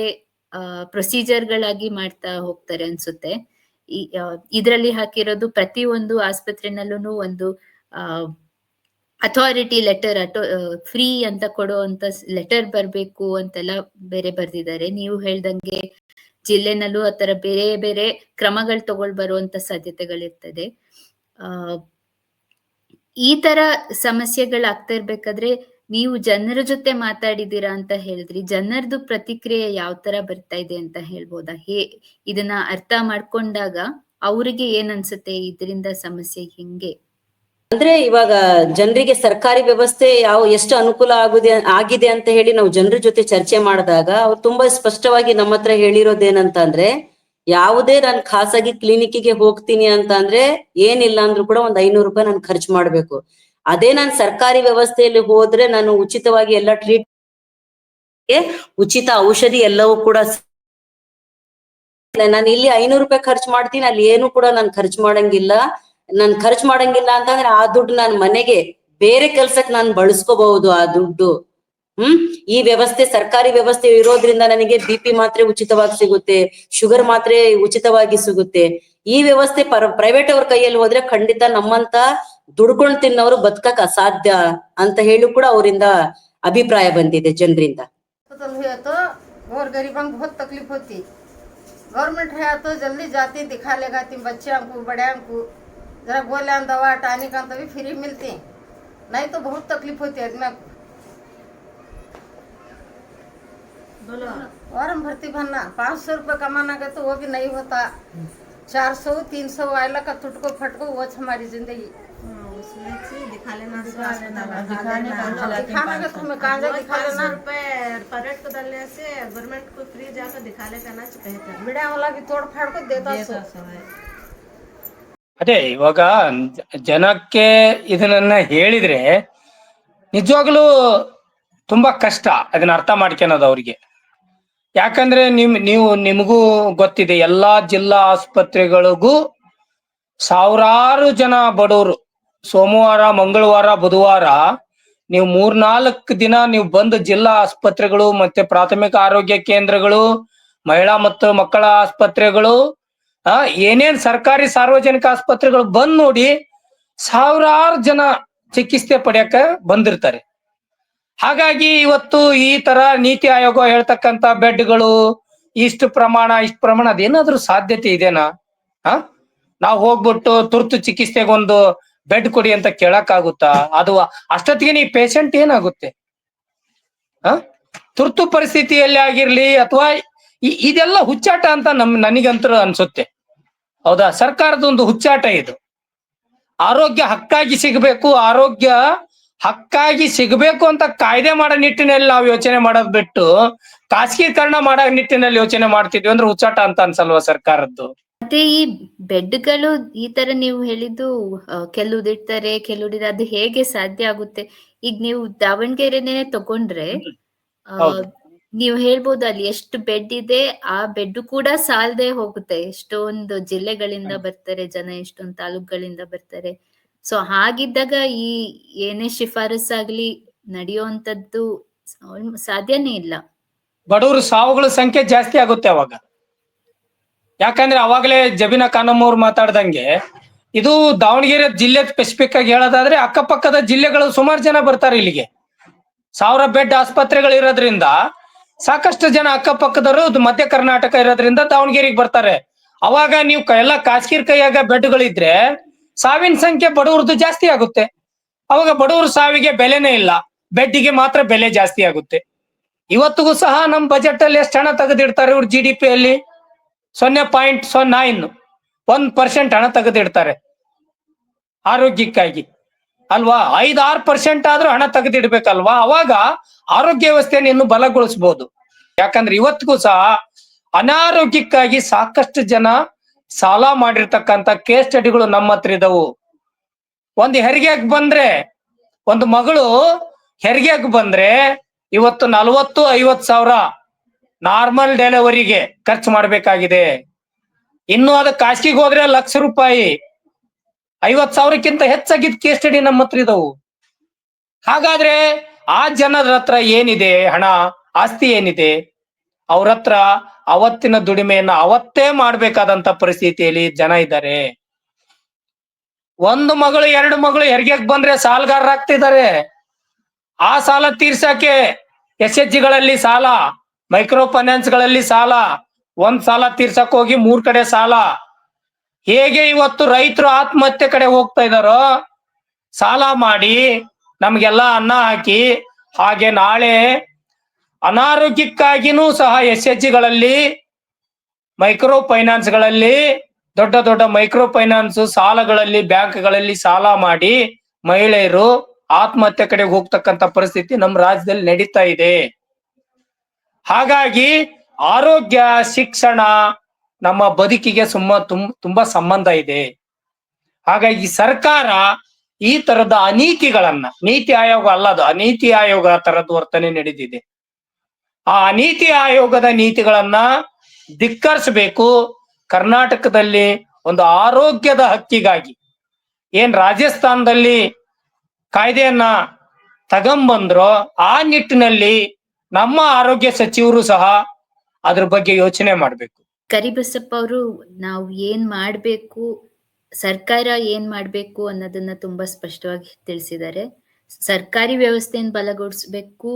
ಪ್ರೊಸೀಜರ್ಗಳಾಗಿ ಮಾಡ್ತಾ ಹೋಗ್ತಾರೆ ಅನ್ಸುತ್ತೆ. ಇದರಲ್ಲಿ ಹಾಕಿರೋದು ಪ್ರತಿಯೊಂದು ಆಸ್ಪತ್ರೆನಲ್ಲೂ ಒಂದು ಅಥಾರಿಟಿ ಲೆಟರ್, ಫ್ರೀ ಅಂತ ಕೊಡೋ ಅಂತ ಲೆಟರ್ ಬರ್ಬೇಕು ಅಂತೆಲ್ಲ ಬೇರೆ ಬರ್ದಿದ್ದಾರೆ. ನೀವು ಹೇಳ್ದಂಗೆ ಜಿಲ್ಲೆನಲ್ಲೂ ಆತರ ಬೇರೆ ಬೇರೆ ಕ್ರಮಗಳು ತಗೊಳ್ ಬರುವಂತ ಸಾಧ್ಯತೆಗಳಿರ್ತದೆ. ಈ ತರ ಸಮಸ್ಯೆಗಳಾಗ್ತಾ ಇರ್ಬೇಕಾದ್ರೆ ನೀವು ಜನರ ಜೊತೆ ಮಾತಾಡಿದೀರಾ ಅಂತ ಹೇಳಿದ್ರಿ. ಜನರದು ಪ್ರತಿಕ್ರಿಯೆ ಯಾವ ತರ ಬರ್ತಾ ಇದೆ ಅಂತ ಹೇಳ್ಬೋದಾ? ಇದನ್ನ ಅರ್ಥ ಮಾಡ್ಕೊಂಡಾಗ ಅವ್ರಿಗೆ ಏನ್ ಅನ್ಸುತ್ತೆ, ಇದರಿಂದ ಸಮಸ್ಯೆ ಹೆಂಗೆ? ಅಂದ್ರೆ ಇವಾಗ ಜನರಿಗೆ ಸರ್ಕಾರಿ ವ್ಯವಸ್ಥೆ ಎಷ್ಟು ಅನುಕೂಲ ಆಗಿದೆ ಅಂತ ಹೇಳಿ ನಾವು ಜನರ ಜೊತೆ ಚರ್ಚೆ ಮಾಡಿದಾಗ ಅವ್ರು ತುಂಬಾ ಸ್ಪಷ್ಟವಾಗಿ ನಮ್ಮ ಹತ್ರ ಹೇಳಿರೋದೇನಂತ ಅಂದ್ರೆ, ಯಾವುದೇ ನಾನು ಖಾಸಗಿ ಕ್ಲಿನಿಕ್ಗೆ ಹೋಗ್ತೀನಿ ಅಂತ ಅಂದ್ರೆ ಏನಿಲ್ಲ ಅಂದ್ರೂ ಕೂಡ ಒಂದ್ 500 ರೂಪಾಯಿ ನಾನು ಖರ್ಚು ಮಾಡ್ಬೇಕು. ಅದೇ ನಾನು ಸರ್ಕಾರಿ ವ್ಯವಸ್ಥೆಯಲ್ಲಿ ಹೋದ್ರೆ ನಾನು ಉಚಿತವಾಗಿ ಎಲ್ಲ ಉಚಿತ ಔಷಧಿ ಎಲ್ಲವೂ ಕೂಡ ನಾನು ಇಲ್ಲಿ 500 ರೂಪಾಯಿ ಖರ್ಚು ಮಾಡ್ತೀನಿ, ಅಲ್ಲಿ ಏನು ಕೂಡ ನಾನು ಖರ್ಚು ಮಾಡಂಗಿಲ್ಲ ಅಂತಂದ್ರೆ ಆ ದುಡ್ಡು ನಾನು ಮನೆಗೆ ಬೇರೆ ಕೆಲ್ಸಕ್ಕೆ ನಾನು ಬಳಸ್ಕೋಬಹುದು ಆ ದುಡ್ಡು. ಈ ವ್ಯವಸ್ಥೆ ಸರ್ಕಾರಿ ವ್ಯವಸ್ಥೆ ಇರೋದ್ರಿಂದ ನನಗೆ BP ಮಾತ್ರೆ ಉಚಿತವಾಗಿ ಸಿಗುತ್ತೆ, ಶುಗರ್ ಮಾತ್ರೆ ಉಚಿತವಾಗಿ ಸಿಗುತ್ತೆ. ಈ ವ್ಯವಸ್ಥೆ ಪ್ರೈವೇಟ್ ಅವ್ರ ಕೈಯಲ್ಲಿ ಹೋದ್ರೆ ಖಂಡಿತ ನಮ್ಮಂತ ದುಡ್ಕೊಂಡು ತಿನ್ನೋರು ಬದುಕಕ್ ಅಸಾಧ್ಯ ಅಂತ ಹೇಳಿ ಕೂಡ ಅವರಿಂದ ಅಭಿಪ್ರಾಯ ಬಂದಿದೆ ಜನರಿಂದ. और गरीबों को बहुत तकलीफ होती। गवर्नमेंट है तो जल्दी जाती दिखा लेगा तीन बच्चों को बड़े को जरा बोले दवा टानिक का भी फ्री मिलती, नहीं तो बहुत तकलीफ होती है आदमी को। फॉर्म भर्ती भरना 500 रुपये कमाना का तो वो भी नहीं होता, 400-300 आयला का तुटको फटको वो हमारी जिंदगी। दिखाने का तुम्हें कांजा दिखा लेना पर्यट को डालने से गवर्नमेंट को फ्री जाकर दिखा लेना बेहतर। मीडिया वाला की तोड़ फाड़ को देता ಅದೇ ಇವಾಗ ಜನಕ್ಕೆ ಇದನ್ನ ಹೇಳಿದ್ರೆ ನಿಜವಾಗ್ಲೂ ತುಂಬಾ ಕಷ್ಟ ಅದನ್ನ ಅರ್ಥ ಮಾಡ್ಕೊಳೋದು ಅವ್ರಿಗೆ. ಯಾಕಂದ್ರೆ ನಿಮಗೂ ಗೊತ್ತಿದೆ, ಎಲ್ಲಾ ಜಿಲ್ಲಾ ಆಸ್ಪತ್ರೆಗಳಿಗೂ ಸಾವಿರಾರು ಜನ ಬಡವರು ಸೋಮವಾರ, ಮಂಗಳವಾರ, ಬುಧವಾರ ನೀವು 3-4 ದಿನ ನೀವು ಬಂದು ಜಿಲ್ಲಾ ಆಸ್ಪತ್ರೆಗಳು ಮತ್ತೆ ಪ್ರಾಥಮಿಕ ಆರೋಗ್ಯ ಕೇಂದ್ರಗಳು, ಮಹಿಳಾ ಮತ್ತು ಮಕ್ಕಳ ಆಸ್ಪತ್ರೆಗಳು, ಏನೇನ್ ಸರ್ಕಾರಿ ಸಾರ್ವಜನಿಕ ಆಸ್ಪತ್ರೆಗಳು ಬಂದ್ ನೋಡಿ ಸಾವಿರಾರು ಜನ ಚಿಕಿತ್ಸೆ ಪಡೆಯಕ ಬಂದಿರ್ತಾರೆ. ಹಾಗಾಗಿ ಇವತ್ತು ಈ ತರ ನೀತಿ ಆಯೋಗ ಹೇಳ್ತಕ್ಕಂತ ಬೆಡ್ಗಳು ಇಷ್ಟು ಪ್ರಮಾಣ ಅದೇನಾದ್ರೂ ಸಾಧ್ಯತೆ ಇದೆನಾ? ನಾವು ಹೋಗ್ಬಿಟ್ಟು ತುರ್ತು ಚಿಕಿತ್ಸೆಗೊಂದು ಬೆಡ್ ಕೊಡಿ ಅಂತ ಕೇಳಕ್ಕಾಗುತ್ತಾ? ಅದು ಅಷ್ಟೊತ್ತಿಗೆ ಈ ಪೇಷಂಟ್ ಏನಾಗುತ್ತೆ? ತುರ್ತು ಪರಿಸ್ಥಿತಿಯಲ್ಲಿ ಆಗಿರ್ಲಿ ಅಥವಾ ಇದೆಲ್ಲ ಹುಚ್ಚಾಟ ಅಂತ ನನಗಂತೂ ಅನ್ಸುತ್ತೆ. ಹೌದಾ? ಸರ್ಕಾರದ ಒಂದು ಹುಚ್ಚಾಟ ಇದು. ಆರೋಗ್ಯ ಹಕ್ಕಾಗಿ ಸಿಗಬೇಕು, ಆರೋಗ್ಯ ಹಕ್ಕಾಗಿ ಸಿಗಬೇಕು ಅಂತ ಕಾಯ್ದೆ ಮಾಡೋ ನಿಟ್ಟಿನಲ್ಲಿ ನಾವು ಯೋಚನೆ ಮಾಡೋದ್ ಬಿಟ್ಟು ಖಾಸಗೀಕರಣ ಮಾಡೋ ನಿಟ್ಟಿನಲ್ಲಿ ಯೋಚನೆ ಮಾಡ್ತಿದ್ವಿ ಅಂದ್ರೆ ಹುಚ್ಚಾಟ ಅಂತ ಅನ್ಸಲ್ವಾ ಸರ್ಕಾರದ್ದು? ಮತ್ತೆ ಈ ಬೆಡ್ಗಳು ಈ ತರ ನೀವು ಹೇಳಿದ್ದು ಕೆಲವುದಿಡ್ತಾರೆ, ಕೆಲವುದಿದೆ, ಅದು ಹೇಗೆ ಸಾಧ್ಯ ಆಗುತ್ತೆ? ಈಗ ನೀವು ದಾವಣಗೆರೆನೇ ತಗೊಂಡ್ರೆ ನೀವು ಹೇಳ್ಬೋದು ಅಲ್ಲಿ ಎಷ್ಟು ಬೆಡ್ ಇದೆ, ಆ ಬೆಡ್ ಕೂಡ ಸಾಲದೆ ಹೋಗುತ್ತೆ. ಎಷ್ಟೊಂದು ಜಿಲ್ಲೆಗಳಿಂದ ಬರ್ತಾರೆ ಜನ, ಎಷ್ಟೊಂದು ತಾಲೂಕುಗಳಿಂದ ಬರ್ತಾರೆ. ಸೊ ಹಾಗಿದ್ದಾಗ ಈ ಏನೇ ಶಿಫಾರಸ್ಸಾಗ್ಲಿ ನಡೆಯುವಂತದ್ದು ಸಾಧ್ಯನೇ ಇಲ್ಲ. ಬಡವರು ಸಾವುಗಳ ಸಂಖ್ಯೆ ಜಾಸ್ತಿ ಆಗುತ್ತೆ ಅವಾಗ. ಯಾಕಂದ್ರೆ ಅವಾಗಲೇ ಜಬೀನಾ ಖಾನಮ್ ಅವ್ರು ಮಾತಾಡ್ದಂಗೆ ಇದು ದಾವಣಗೆರೆ ಜಿಲ್ಲೆ ಸ್ಪೆಸಿಫಿಕ್ ಆಗಿ ಹೇಳೋದಾದ್ರೆ ಅಕ್ಕಪಕ್ಕದ ಜಿಲ್ಲೆಗಳು ಸುಮಾರು ಜನ ಬರ್ತಾರೆ ಇಲ್ಲಿಗೆ. 1000 ಬೆಡ್ ಆಸ್ಪತ್ರೆಗಳು ಇರೋದ್ರಿಂದ ಸಾಕಷ್ಟು ಜನ ಅಕ್ಕಪಕ್ಕದವರು ಮಧ್ಯ ಕರ್ನಾಟಕ ಇರೋದ್ರಿಂದ ದಾವಣಗೆರೆಗೆ ಬರ್ತಾರೆ. ಅವಾಗ ನೀವು ಎಲ್ಲ ಖಾಸಗಿ ಕೈಯಾಗ ಬೆಡ್ಗಳಿದ್ರೆ ಸಾವಿನ ಸಂಖ್ಯೆ ಬಡವ್ರದ್ದು ಜಾಸ್ತಿ ಆಗುತ್ತೆ. ಅವಾಗ ಬಡವ್ರ ಸಾವಿಗೆ ಬೆಲೆನೇ ಇಲ್ಲ, ಬೆಡ್ಡಿಗೆ ಮಾತ್ರ ಬೆಲೆ ಜಾಸ್ತಿ ಆಗುತ್ತೆ. ಇವತ್ತಿಗೂ ಸಹ ನಮ್ ಬಜೆಟ್ ಅಲ್ಲಿ ಎಷ್ಟು ಹಣ ತೆಗೆದಿಡ್ತಾರೆ ಇವ್ರು? GDP ಅಲ್ಲಿ 0.09 1% ಹಣ ತೆಗೆದಿಡ್ತಾರೆ ಆರೋಗ್ಯಕ್ಕಾಗಿ ಅಲ್ವಾ? 5-6% ಆದ್ರೂ ಹಣ ತೆಗೆದಿಡ್ಬೇಕಲ್ವಾ? ಅವಾಗ ಆರೋಗ್ಯ ವ್ಯವಸ್ಥೆಯನ್ನು ಇನ್ನು ಬಲಗೊಳಿಸಬಹುದು. ಯಾಕಂದ್ರೆ ಇವತ್ತಿಗೂ ಸಹ ಅನಾರೋಗ್ಯಕ್ಕಾಗಿ ಸಾಕಷ್ಟು ಜನ ಸಾಲ ಮಾಡಿರ್ತಕ್ಕಂಥ ಕೇಸ್ ಸ್ಟಡಿಗಳು ನಮ್ಮ ಹತ್ರ ಇದಾವು. ಒಂದು ಹೆರಿಗೆಗೆ ಬಂದ್ರೆ, ಒಂದು ಮಗಳು ಹೆರಿಗೆಗೆ ಬಂದ್ರೆ ಇವತ್ತು 40-50 ಸಾವಿರ ನಾರ್ಮಲ್ ಡೆಲಿವರಿಗೆ ಖರ್ಚು ಮಾಡ್ಬೇಕಾಗಿದೆ. ಇನ್ನು ಅದು ಖಾಸಗಿಗೆ ಹೋದ್ರೆ ₹1,00,000, 50,000ಕ್ಕಿಂತ ಹೆಚ್ಚಾಗಿದ್ ಕೇಸ್ ಸ್ಟಡಿ ನಮ್ಮ ಹತ್ರ ಇದಾವು. ಹಾಗಾದ್ರೆ ಆ ಜನರ ಹತ್ರ ಏನಿದೆ ಹಣ, ಆಸ್ತಿ ಏನಿದೆ, ಅವ್ರ ಹತ್ರ ಅವತ್ತಿನ ದುಡಿಮೆಯನ್ನ ಅವತ್ತೇ ಮಾಡ್ಬೇಕಾದಂತ ಪರಿಸ್ಥಿತಿಯಲ್ಲಿ ಜನ ಇದ್ದಾರೆ. 1 ಮಗಳು 2 ಮಗಳು ಹೆರಿಗೆಗೆ ಬಂದ್ರೆ ಸಾಲಗಾರರಾಗ್ತಿದ್ದಾರೆ. ಆ ಸಾಲ ತೀರ್ಸಕ್ಕೆ SHGಗಳಲ್ಲಿ ಸಾಲ, ಮೈಕ್ರೋ ಫೈನಾನ್ಸ್ ಗಳಲ್ಲಿ ಸಾಲ, ಒಂದ್ ಸಾಲ ತೀರ್ಸಕ್ ಹೋಗಿ 3 ಕಡೆ ಸಾಲ. ಹೇಗೆ ಇವತ್ತು ರೈತರು ಆತ್ಮಹತ್ಯೆ ಕಡೆ ಹೋಗ್ತಾ ಇದಾರೋ, ಸಾಲ ಮಾಡಿ ನಮ್ಗೆಲ್ಲ ಅನ್ನ ಹಾಕಿ, ಹಾಗೆ ನಾಳೆ ಅನಾರೋಗ್ಯಕ್ಕಾಗಿನೂ ಸಹ SHGಗಳಲ್ಲಿ, ಮೈಕ್ರೋ ಫೈನಾನ್ಸ್ ಗಳಲ್ಲಿ, ದೊಡ್ಡ ದೊಡ್ಡ ಮೈಕ್ರೋ ಫೈನಾನ್ಸ್ ಸಾಲಗಳಲ್ಲಿ, ಬ್ಯಾಂಕ್ಗಳಲ್ಲಿ ಸಾಲ ಮಾಡಿ ಮಹಿಳೆಯರು ಆತ್ಮಹತ್ಯೆ ಕಡೆಗೆ ಹೋಗ್ತಕ್ಕಂತ ಪರಿಸ್ಥಿತಿ ನಮ್ಮ ರಾಜ್ಯದಲ್ಲಿ ನಡೀತಾ ಇದೆ. ಹಾಗಾಗಿ ಆರೋಗ್ಯ ಶಿಕ್ಷಣ ನಮ್ಮ ಬದುಕಿಗೆ ತುಂಬಾ ಸಂಬಂಧ ಇದೆ. ಹಾಗಾಗಿ ಸರ್ಕಾರ ಈ ತರದ ಅನೀತಿಗಳನ್ನ, ನೀತಿ ಆಯೋಗ ಅಲ್ಲ ಅದು, ಅನೀತಿ ಆಯೋಗ ತರದ ವರ್ತನೆ ನಡೆದಿದೆ. ಆ ಅನೀತಿ ಆಯೋಗದ ನೀತಿಗಳನ್ನ ಧಿಕ್ಕರಿಸಬೇಕು. ಕರ್ನಾಟಕದಲ್ಲಿ ಒಂದು ಆರೋಗ್ಯದ ಹಕ್ಕಿಗಾಗಿ ಏನ್ ರಾಜಸ್ಥಾನದಲ್ಲಿ ಕಾಯ್ದೆಯನ್ನ ತಗೊಂಬಂದ್ರೋ ಆ ನಿಟ್ಟಿನಲ್ಲಿ ನಮ್ಮ ಆರೋಗ್ಯ ಸಚಿವರು ಸಹ ಅದ್ರ ಬಗ್ಗೆ ಯೋಚನೆ ಮಾಡ್ಬೇಕು. ಕರಿಬಸಪ್ಪ ಅವರು ನಾವು ಏನ್ ಮಾಡ್ಬೇಕು, ಸರ್ಕಾರ ಏನ್ ಮಾಡ್ಬೇಕು ಅನ್ನೋದನ್ನ ತುಂಬಾ ಸ್ಪಷ್ಟವಾಗಿ ತಿಳಿಸಿದ್ದಾರೆ. ಸರ್ಕಾರಿ ವ್ಯವಸ್ಥೆಯನ್ನು ಬಲಗೊಳಿಸ್ಬೇಕು.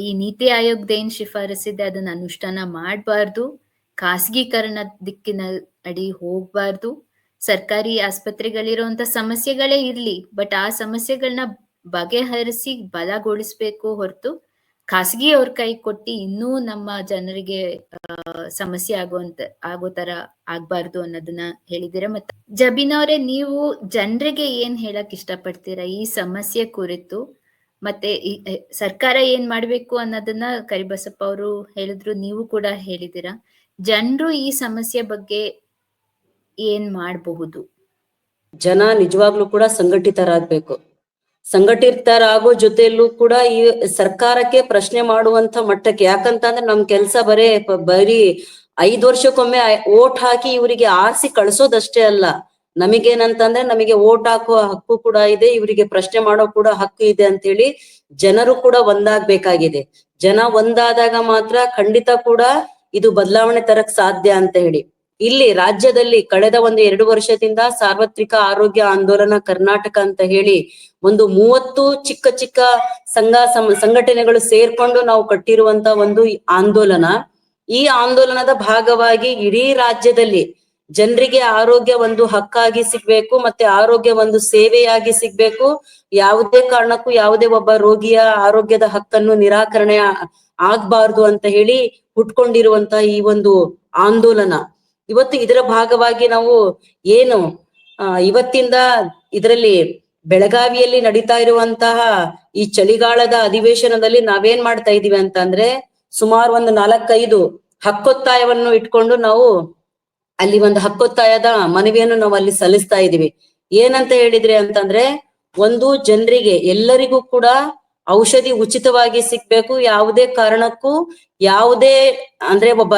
ಈ ನೀತಿ ಆಯೋಗದ ಏನ್ ಶಿಫಾರಸಿದೆ ಅದನ್ನ ಅನುಷ್ಠಾನ ಮಾಡಬಾರ್ದು. ಖಾಸಗೀಕರಣ ದಿಕ್ಕಿನ ಅಡಿ ಹೋಗ್ಬಾರ್ದು. ಸರ್ಕಾರಿ ಆಸ್ಪತ್ರೆಗಳಿರುವಂತ ಸಮಸ್ಯೆಗಳೇ ಇರ್ಲಿ, ಬಟ್ ಆ ಸಮಸ್ಯೆಗಳನ್ನ ಬಗೆಹರಿಸಿ ಬಲಗೊಳಿಸ್ಬೇಕು ಹೊರತು ಖಾಸಗಿ ಅವ್ರ ಕೈ ಕೊಟ್ಟು ಇನ್ನೂ ನಮ್ಮ ಜನರಿಗೆ ಸಮಸ್ಯೆ ಆಗೋ ತರ ಆಗ್ಬಾರ್ದು ಅನ್ನೋದನ್ನ ಹೇಳಿದ್ದೀರಾ. ಮತ್ತೆ ಜಬೀನ್ ಅವರೇ, ನೀವು ಜನರಿಗೆ ಏನ್ ಹೇಳಕ್ ಇಷ್ಟಪಡ್ತೀರಾ ಈ ಸಮಸ್ಯೆ ಕುರಿತು? ಮತ್ತೆ ಸರ್ಕಾರ ಏನ್ ಮಾಡ್ಬೇಕು ಅನ್ನೋದನ್ನ ಕರಿಬಸಪ್ಪ ಅವರು ಹೇಳಿದ್ರು, ನೀವು ಕೂಡ ಹೇಳಿದ್ದೀರಾ. ಜನರು ಈ ಸಮಸ್ಯೆ ಬಗ್ಗೆ ಏನ್ ಮಾಡಬಹುದು? ಜನ ನಿಜವಾಗ್ಲೂ ಕೂಡ ಸಂಘಟಿತರಾಗ್ಬೇಕು. ಸಂಘಟಿತರಾಗೋ ಜೊತೆಯಲ್ಲೂ ಕೂಡ ಈ ಸರ್ಕಾರಕ್ಕೆ ಪ್ರಶ್ನೆ ಮಾಡುವಂತ ಮಟ್ಟಕ್ಕೆ, ಯಾಕಂತಂದ್ರೆ ನಮ್ ಕೆಲ್ಸ ಬರೀ 5 ವರ್ಷಕ್ಕೊಮ್ಮೆ ಓಟ್ ಹಾಕಿ ಇವರಿಗೆ ಆರಿಸಿ ಕಳ್ಸೋದಷ್ಟೇ ಅಲ್ಲ. ನಮಗೇನಂತಂದ್ರೆ ನಮಗೆ ಓಟ್ ಹಾಕುವ ಹಕ್ಕು ಕೂಡ ಇದೆ, ಇವರಿಗೆ ಪ್ರಶ್ನೆ ಮಾಡೋ ಕೂಡ ಹಕ್ಕು ಇದೆ ಅಂತ ಹೇಳಿ ಜನರು ಕೂಡ ಒಂದಾಗ್ಬೇಕಾಗಿದೆ. ಜನ ಒಂದಾದಾಗ ಮಾತ್ರ ಖಂಡಿತ ಕೂಡ ಇದು ಬದಲಾವಣೆ ತರಕ್ ಸಾಧ್ಯ ಅಂತ ಹೇಳಿ. ಇಲ್ಲಿ ರಾಜ್ಯದಲ್ಲಿ ಕಳೆದ 1-2 ವರ್ಷದಿಂದ ಸಾರ್ವತ್ರಿಕ ಆರೋಗ್ಯ ಆಂದೋಲನ ಕರ್ನಾಟಕ ಅಂತ ಹೇಳಿ ಒಂದು 30 ಚಿಕ್ಕ ಚಿಕ್ಕ ಸಂಘಟನೆಗಳು ಸೇರ್ಕೊಂಡು ನಾವು ಕಟ್ಟಿರುವಂತ ಒಂದು ಆಂದೋಲನ. ಈ ಆಂದೋಲನದ ಭಾಗವಾಗಿ ಇಡೀ ರಾಜ್ಯದಲ್ಲಿ ಜನರಿಗೆ ಆರೋಗ್ಯ ಒಂದು ಹಕ್ಕಾಗಿ ಸಿಗ್ಬೇಕು, ಮತ್ತೆ ಆರೋಗ್ಯ ಒಂದು ಸೇವೆಯಾಗಿ ಸಿಗ್ಬೇಕು. ಯಾವುದೇ ಕಾರಣಕ್ಕೂ ಯಾವುದೇ ಒಬ್ಬ ರೋಗಿಯ ಆರೋಗ್ಯದ ಹಕ್ಕನ್ನು ನಿರಾಕರಣೆ ಆಗ್ಬಾರ್ದು ಅಂತ ಹೇಳಿ ಹುಟ್ಕೊಂಡಿರುವಂತ ಈ ಒಂದು ಆಂದೋಲನ. ಇವತ್ತು ಇದರ ಭಾಗವಾಗಿ ನಾವು ಏನು ಇವತ್ತಿಂದ ಇದರಲ್ಲಿ ಬೆಳಗಾವಿಯಲ್ಲಿ ನಡೀತಾ ಇರುವಂತಹ ಈ ಚಳಿಗಾಲದ ಅಧಿವೇಶನದಲ್ಲಿ ನಾವೇನ್ ಮಾಡ್ತಾ ಇದೀವಿ ಅಂತಂದ್ರೆ, ಸುಮಾರು ಒಂದು 4-5 ಹಕ್ಕೊತ್ತಾಯವನ್ನು ಇಟ್ಕೊಂಡು ನಾವು ಅಲ್ಲಿ ಒಂದು ಹಕ್ಕೊತ್ತಾಯದ ಮನವಿಯನ್ನು ನಾವು ಅಲ್ಲಿ ಸಲ್ಲಿಸ್ತಾ ಇದೀವಿ. ಏನಂತ ಹೇಳಿದ್ರೆ ಅಂತಂದ್ರೆ, ಒಂದು ಜನರಿಗೆ ಎಲ್ಲರಿಗೂ ಕೂಡ ಔಷಧಿ ಉಚಿತವಾಗಿ ಸಿಗ್ಬೇಕು. ಯಾವುದೇ ಕಾರಣಕ್ಕೂ ಯಾವುದೇ ಅಂದ್ರೆ ಒಬ್ಬ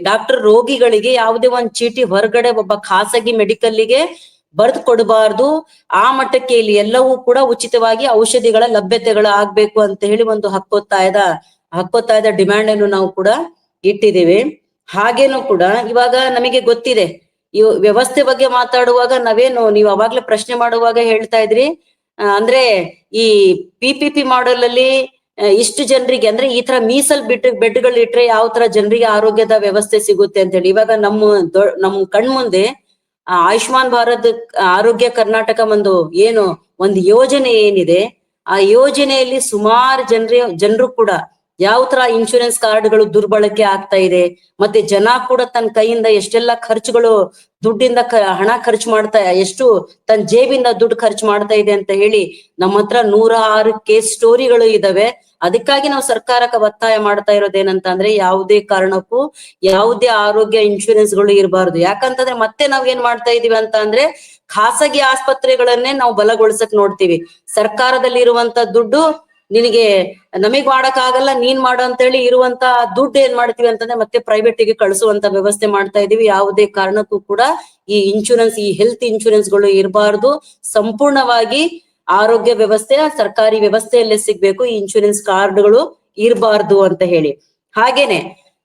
ಡಾಕ್ಟರ್ ರೋಗಿಗಳಿಗೆ ಯಾವುದೇ ಒಂದ್ ಚೀಟಿ ಹೊರಗಡೆ ಒಬ್ಬ ಖಾಸಗಿ ಮೆಡಿಕಲ್ಗೆ ಬರ್ದು ಕೊಡಬಾರ್ದು. ಆ ಮಟ್ಟಕ್ಕೆ ಇಲ್ಲಿ ಎಲ್ಲವೂ ಕೂಡ ಉಚಿತವಾಗಿ ಔಷಧಿಗಳ ಲಭ್ಯತೆಗಳು ಆಗ್ಬೇಕು ಅಂತ ಹೇಳಿ ಒಂದು ಹಕ್ಕೊತ್ತಾಯದ ಡಿಮ್ಯಾಂಡ್ ಅನ್ನು ನಾವು ಕೂಡ ಇಟ್ಟಿದ್ದೇವೆ. ಹಾಗೇನು ಕೂಡ ಇವಾಗ ನಮಗೆ ಗೊತ್ತಿದೆ, ಈ ವ್ಯವಸ್ಥೆ ಬಗ್ಗೆ ಮಾತಾಡುವಾಗ ನೀವು ಅವಾಗ್ಲೇ ಪ್ರಶ್ನೆ ಮಾಡುವಾಗ ಹೇಳ್ತಾ ಇದ್ರಿ, ಅಂದ್ರೆ ಈ PPP ಮಾಡೆಲ್ ಅಲ್ಲಿ ಇಷ್ಟು ಜನರಿಗೆ ಅಂದ್ರೆ ಈ ತರ ಮೀಸಲ್ ಬೆಡ್ಗಳು ಇಟ್ರೆ ಯಾವ ತರ ಜನರಿಗೆ ಆರೋಗ್ಯದ ವ್ಯವಸ್ಥೆ ಸಿಗುತ್ತೆ ಅಂತ ಹೇಳಿ. ಇವಾಗ ನಮ್ಮ ಕಣ್ಮುಂದೆ ಆಯುಷ್ಮಾನ್ ಭಾರತ್ ಆರೋಗ್ಯ ಕರ್ನಾಟಕ ಒಂದು ಯೋಜನೆ ಏನಿದೆ, ಆ ಯೋಜನೆಯಲ್ಲಿ ಸುಮಾರು ಜನರು ಕೂಡ ಯಾವ ತರ ಇನ್ಶೂರೆನ್ಸ್ ಕಾರ್ಡ್ಗಳು ದುರ್ಬಳಕೆ ಆಗ್ತಾ ಇದೆ, ಮತ್ತೆ ಜನ ಕೂಡ ತನ್ನ ಕೈಯಿಂದ ಎಷ್ಟೆಲ್ಲ ಖರ್ಚುಗಳು ದುಡ್ಡಿಂದ ಹಣ ಖರ್ಚು ಎಷ್ಟು ತನ್ನ ಜೇಬಿಂದ ದುಡ್ಡು ಖರ್ಚು ಮಾಡ್ತಾ ಇದೆ ಅಂತ ಹೇಳಿ ನಮ್ಮ ಹತ್ರ 106 ಕೇಸ್ ಸ್ಟೋರಿಗಳು ಇದಾವೆ. ಅದಕ್ಕಾಗಿ ನಾವು ಸರ್ಕಾರಕ್ಕೆ ಒತ್ತಾಯ ಮಾಡ್ತಾ ಇರೋದೇನಂತ ಅಂದ್ರೆ, ಯಾವುದೇ ಕಾರಣಕ್ಕೂ ಯಾವುದೇ ಆರೋಗ್ಯ ಇನ್ಶೂರೆನ್ಸ್ ಗಳು ಇರಬಾರ್ದು. ಯಾಕಂತಂದ್ರೆ ಮತ್ತೆ ನಾವ್ ಏನ್ ಮಾಡ್ತಾ ಇದೀವಿ ಅಂತ ಅಂದ್ರೆ, ಖಾಸಗಿ ಆಸ್ಪತ್ರೆಗಳನ್ನೇ ನಾವು ಬಲಗೊಳಿಸಕ್ ನೋಡ್ತೀವಿ. ಸರ್ಕಾರದಲ್ಲಿ ಇರುವಂತ ದುಡ್ಡು ನಮಗ್ ಮಾಡಕ್ ಆಗಲ್ಲ, ನೀನ್ ಮಾಡು ಅಂತ ಹೇಳಿ ಇರುವಂತ ದುಡ್ಡು ಏನ್ ಮಾಡ್ತೀವಿ ಅಂತಂದ್ರೆ ಮತ್ತೆ ಪ್ರೈವೇಟಿಗೆ ಕಳಿಸುವಂತ ವ್ಯವಸ್ಥೆ ಮಾಡ್ತಾ ಇದೀವಿ. ಯಾವುದೇ ಕಾರಣಕ್ಕೂ ಕೂಡ ಈ ಹೆಲ್ತ್ ಇನ್ಶೂರೆನ್ಸ್ ಗಳು ಇರಬಾರ್ದು. ಸಂಪೂರ್ಣವಾಗಿ ಆರೋಗ್ಯ ವ್ಯವಸ್ಥೆ ಸರ್ಕಾರಿ ವ್ಯವಸ್ಥೆಯಲ್ಲೇ ಸಿಗ್ಬೇಕು, ಈ ಇನ್ಶೂರೆನ್ಸ್ ಕಾರ್ಡ್ಗಳು ಇರಬಾರ್ದು ಅಂತ ಹೇಳಿ. ಹಾಗೇನೆ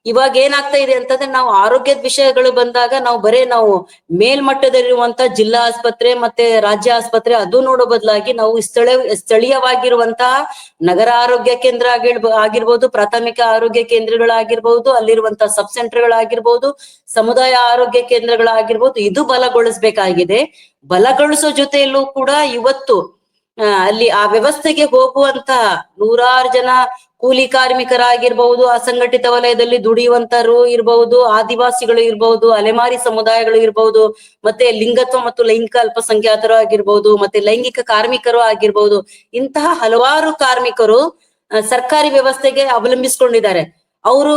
ಇವಾಗ ಏನಾಗ್ತಾ ಇದೆ ಅಂತಂದ್ರೆ, ನಾವು ಆರೋಗ್ಯದ ವಿಷಯಗಳು ಬಂದಾಗ ನಾವು ಮೇಲ್ಮಟ್ಟದಲ್ಲಿರುವಂತ ಜಿಲ್ಲಾ ಆಸ್ಪತ್ರೆ ಮತ್ತೆ ರಾಜ್ಯ ಆಸ್ಪತ್ರೆ ಅದು ನೋಡೋ ಬದಲಾಗಿ ನಾವು ಸ್ಥಳೀಯವಾಗಿರುವಂತಹ ನಗರ ಆರೋಗ್ಯ ಕೇಂದ್ರ ಆಗಿರ್ಬೋದು, ಪ್ರಾಥಮಿಕ ಆರೋಗ್ಯ ಕೇಂದ್ರಗಳಾಗಿರ್ಬಹುದು, ಅಲ್ಲಿರುವಂತಹ ಸಬ್ ಸೆಂಟರ್ಗಳಾಗಿರ್ಬಹುದು, ಸಮುದಾಯ ಆರೋಗ್ಯ ಕೇಂದ್ರಗಳಾಗಿರ್ಬೋದು, ಇದು ಬಲಗೊಳಿಸ್ಬೇಕಾಗಿದೆ. ಬಲಗೊಳಿಸೋ ಜೊತೆಯಲ್ಲೂ ಕೂಡ ಇವತ್ತು ಅಲ್ಲಿ ಆ ವ್ಯವಸ್ಥೆಗೆ ಹೋಗುವಂತ ನೂರಾರು ಜನ ಕೂಲಿ ಕಾರ್ಮಿಕರಾಗಿರ್ಬಹುದು, ಅಸಂಘಟಿತ ವಲಯದಲ್ಲಿ ದುಡಿಯುವಂತರು ಇರಬಹುದು, ಆದಿವಾಸಿಗಳು ಇರಬಹುದು, ಅಲೆಮಾರಿ ಸಮುದಾಯಗಳು ಇರಬಹುದು, ಮತ್ತೆ ಲಿಂಗತ್ವ ಮತ್ತು ಲೈಂಗಿಕ ಅಲ್ಪಸಂಖ್ಯಾತರು ಆಗಿರ್ಬಹುದು, ಮತ್ತೆ ಲೈಂಗಿಕ ಕಾರ್ಮಿಕರು ಆಗಿರ್ಬಹುದು. ಇಂತಹ ಹಲವಾರು ಕಾರ್ಮಿಕರು ಸರ್ಕಾರಿ ವ್ಯವಸ್ಥೆಗೆ ಅವಲಂಬಿಸ್ಕೊಂಡಿದ್ದಾರೆ. ಅವರು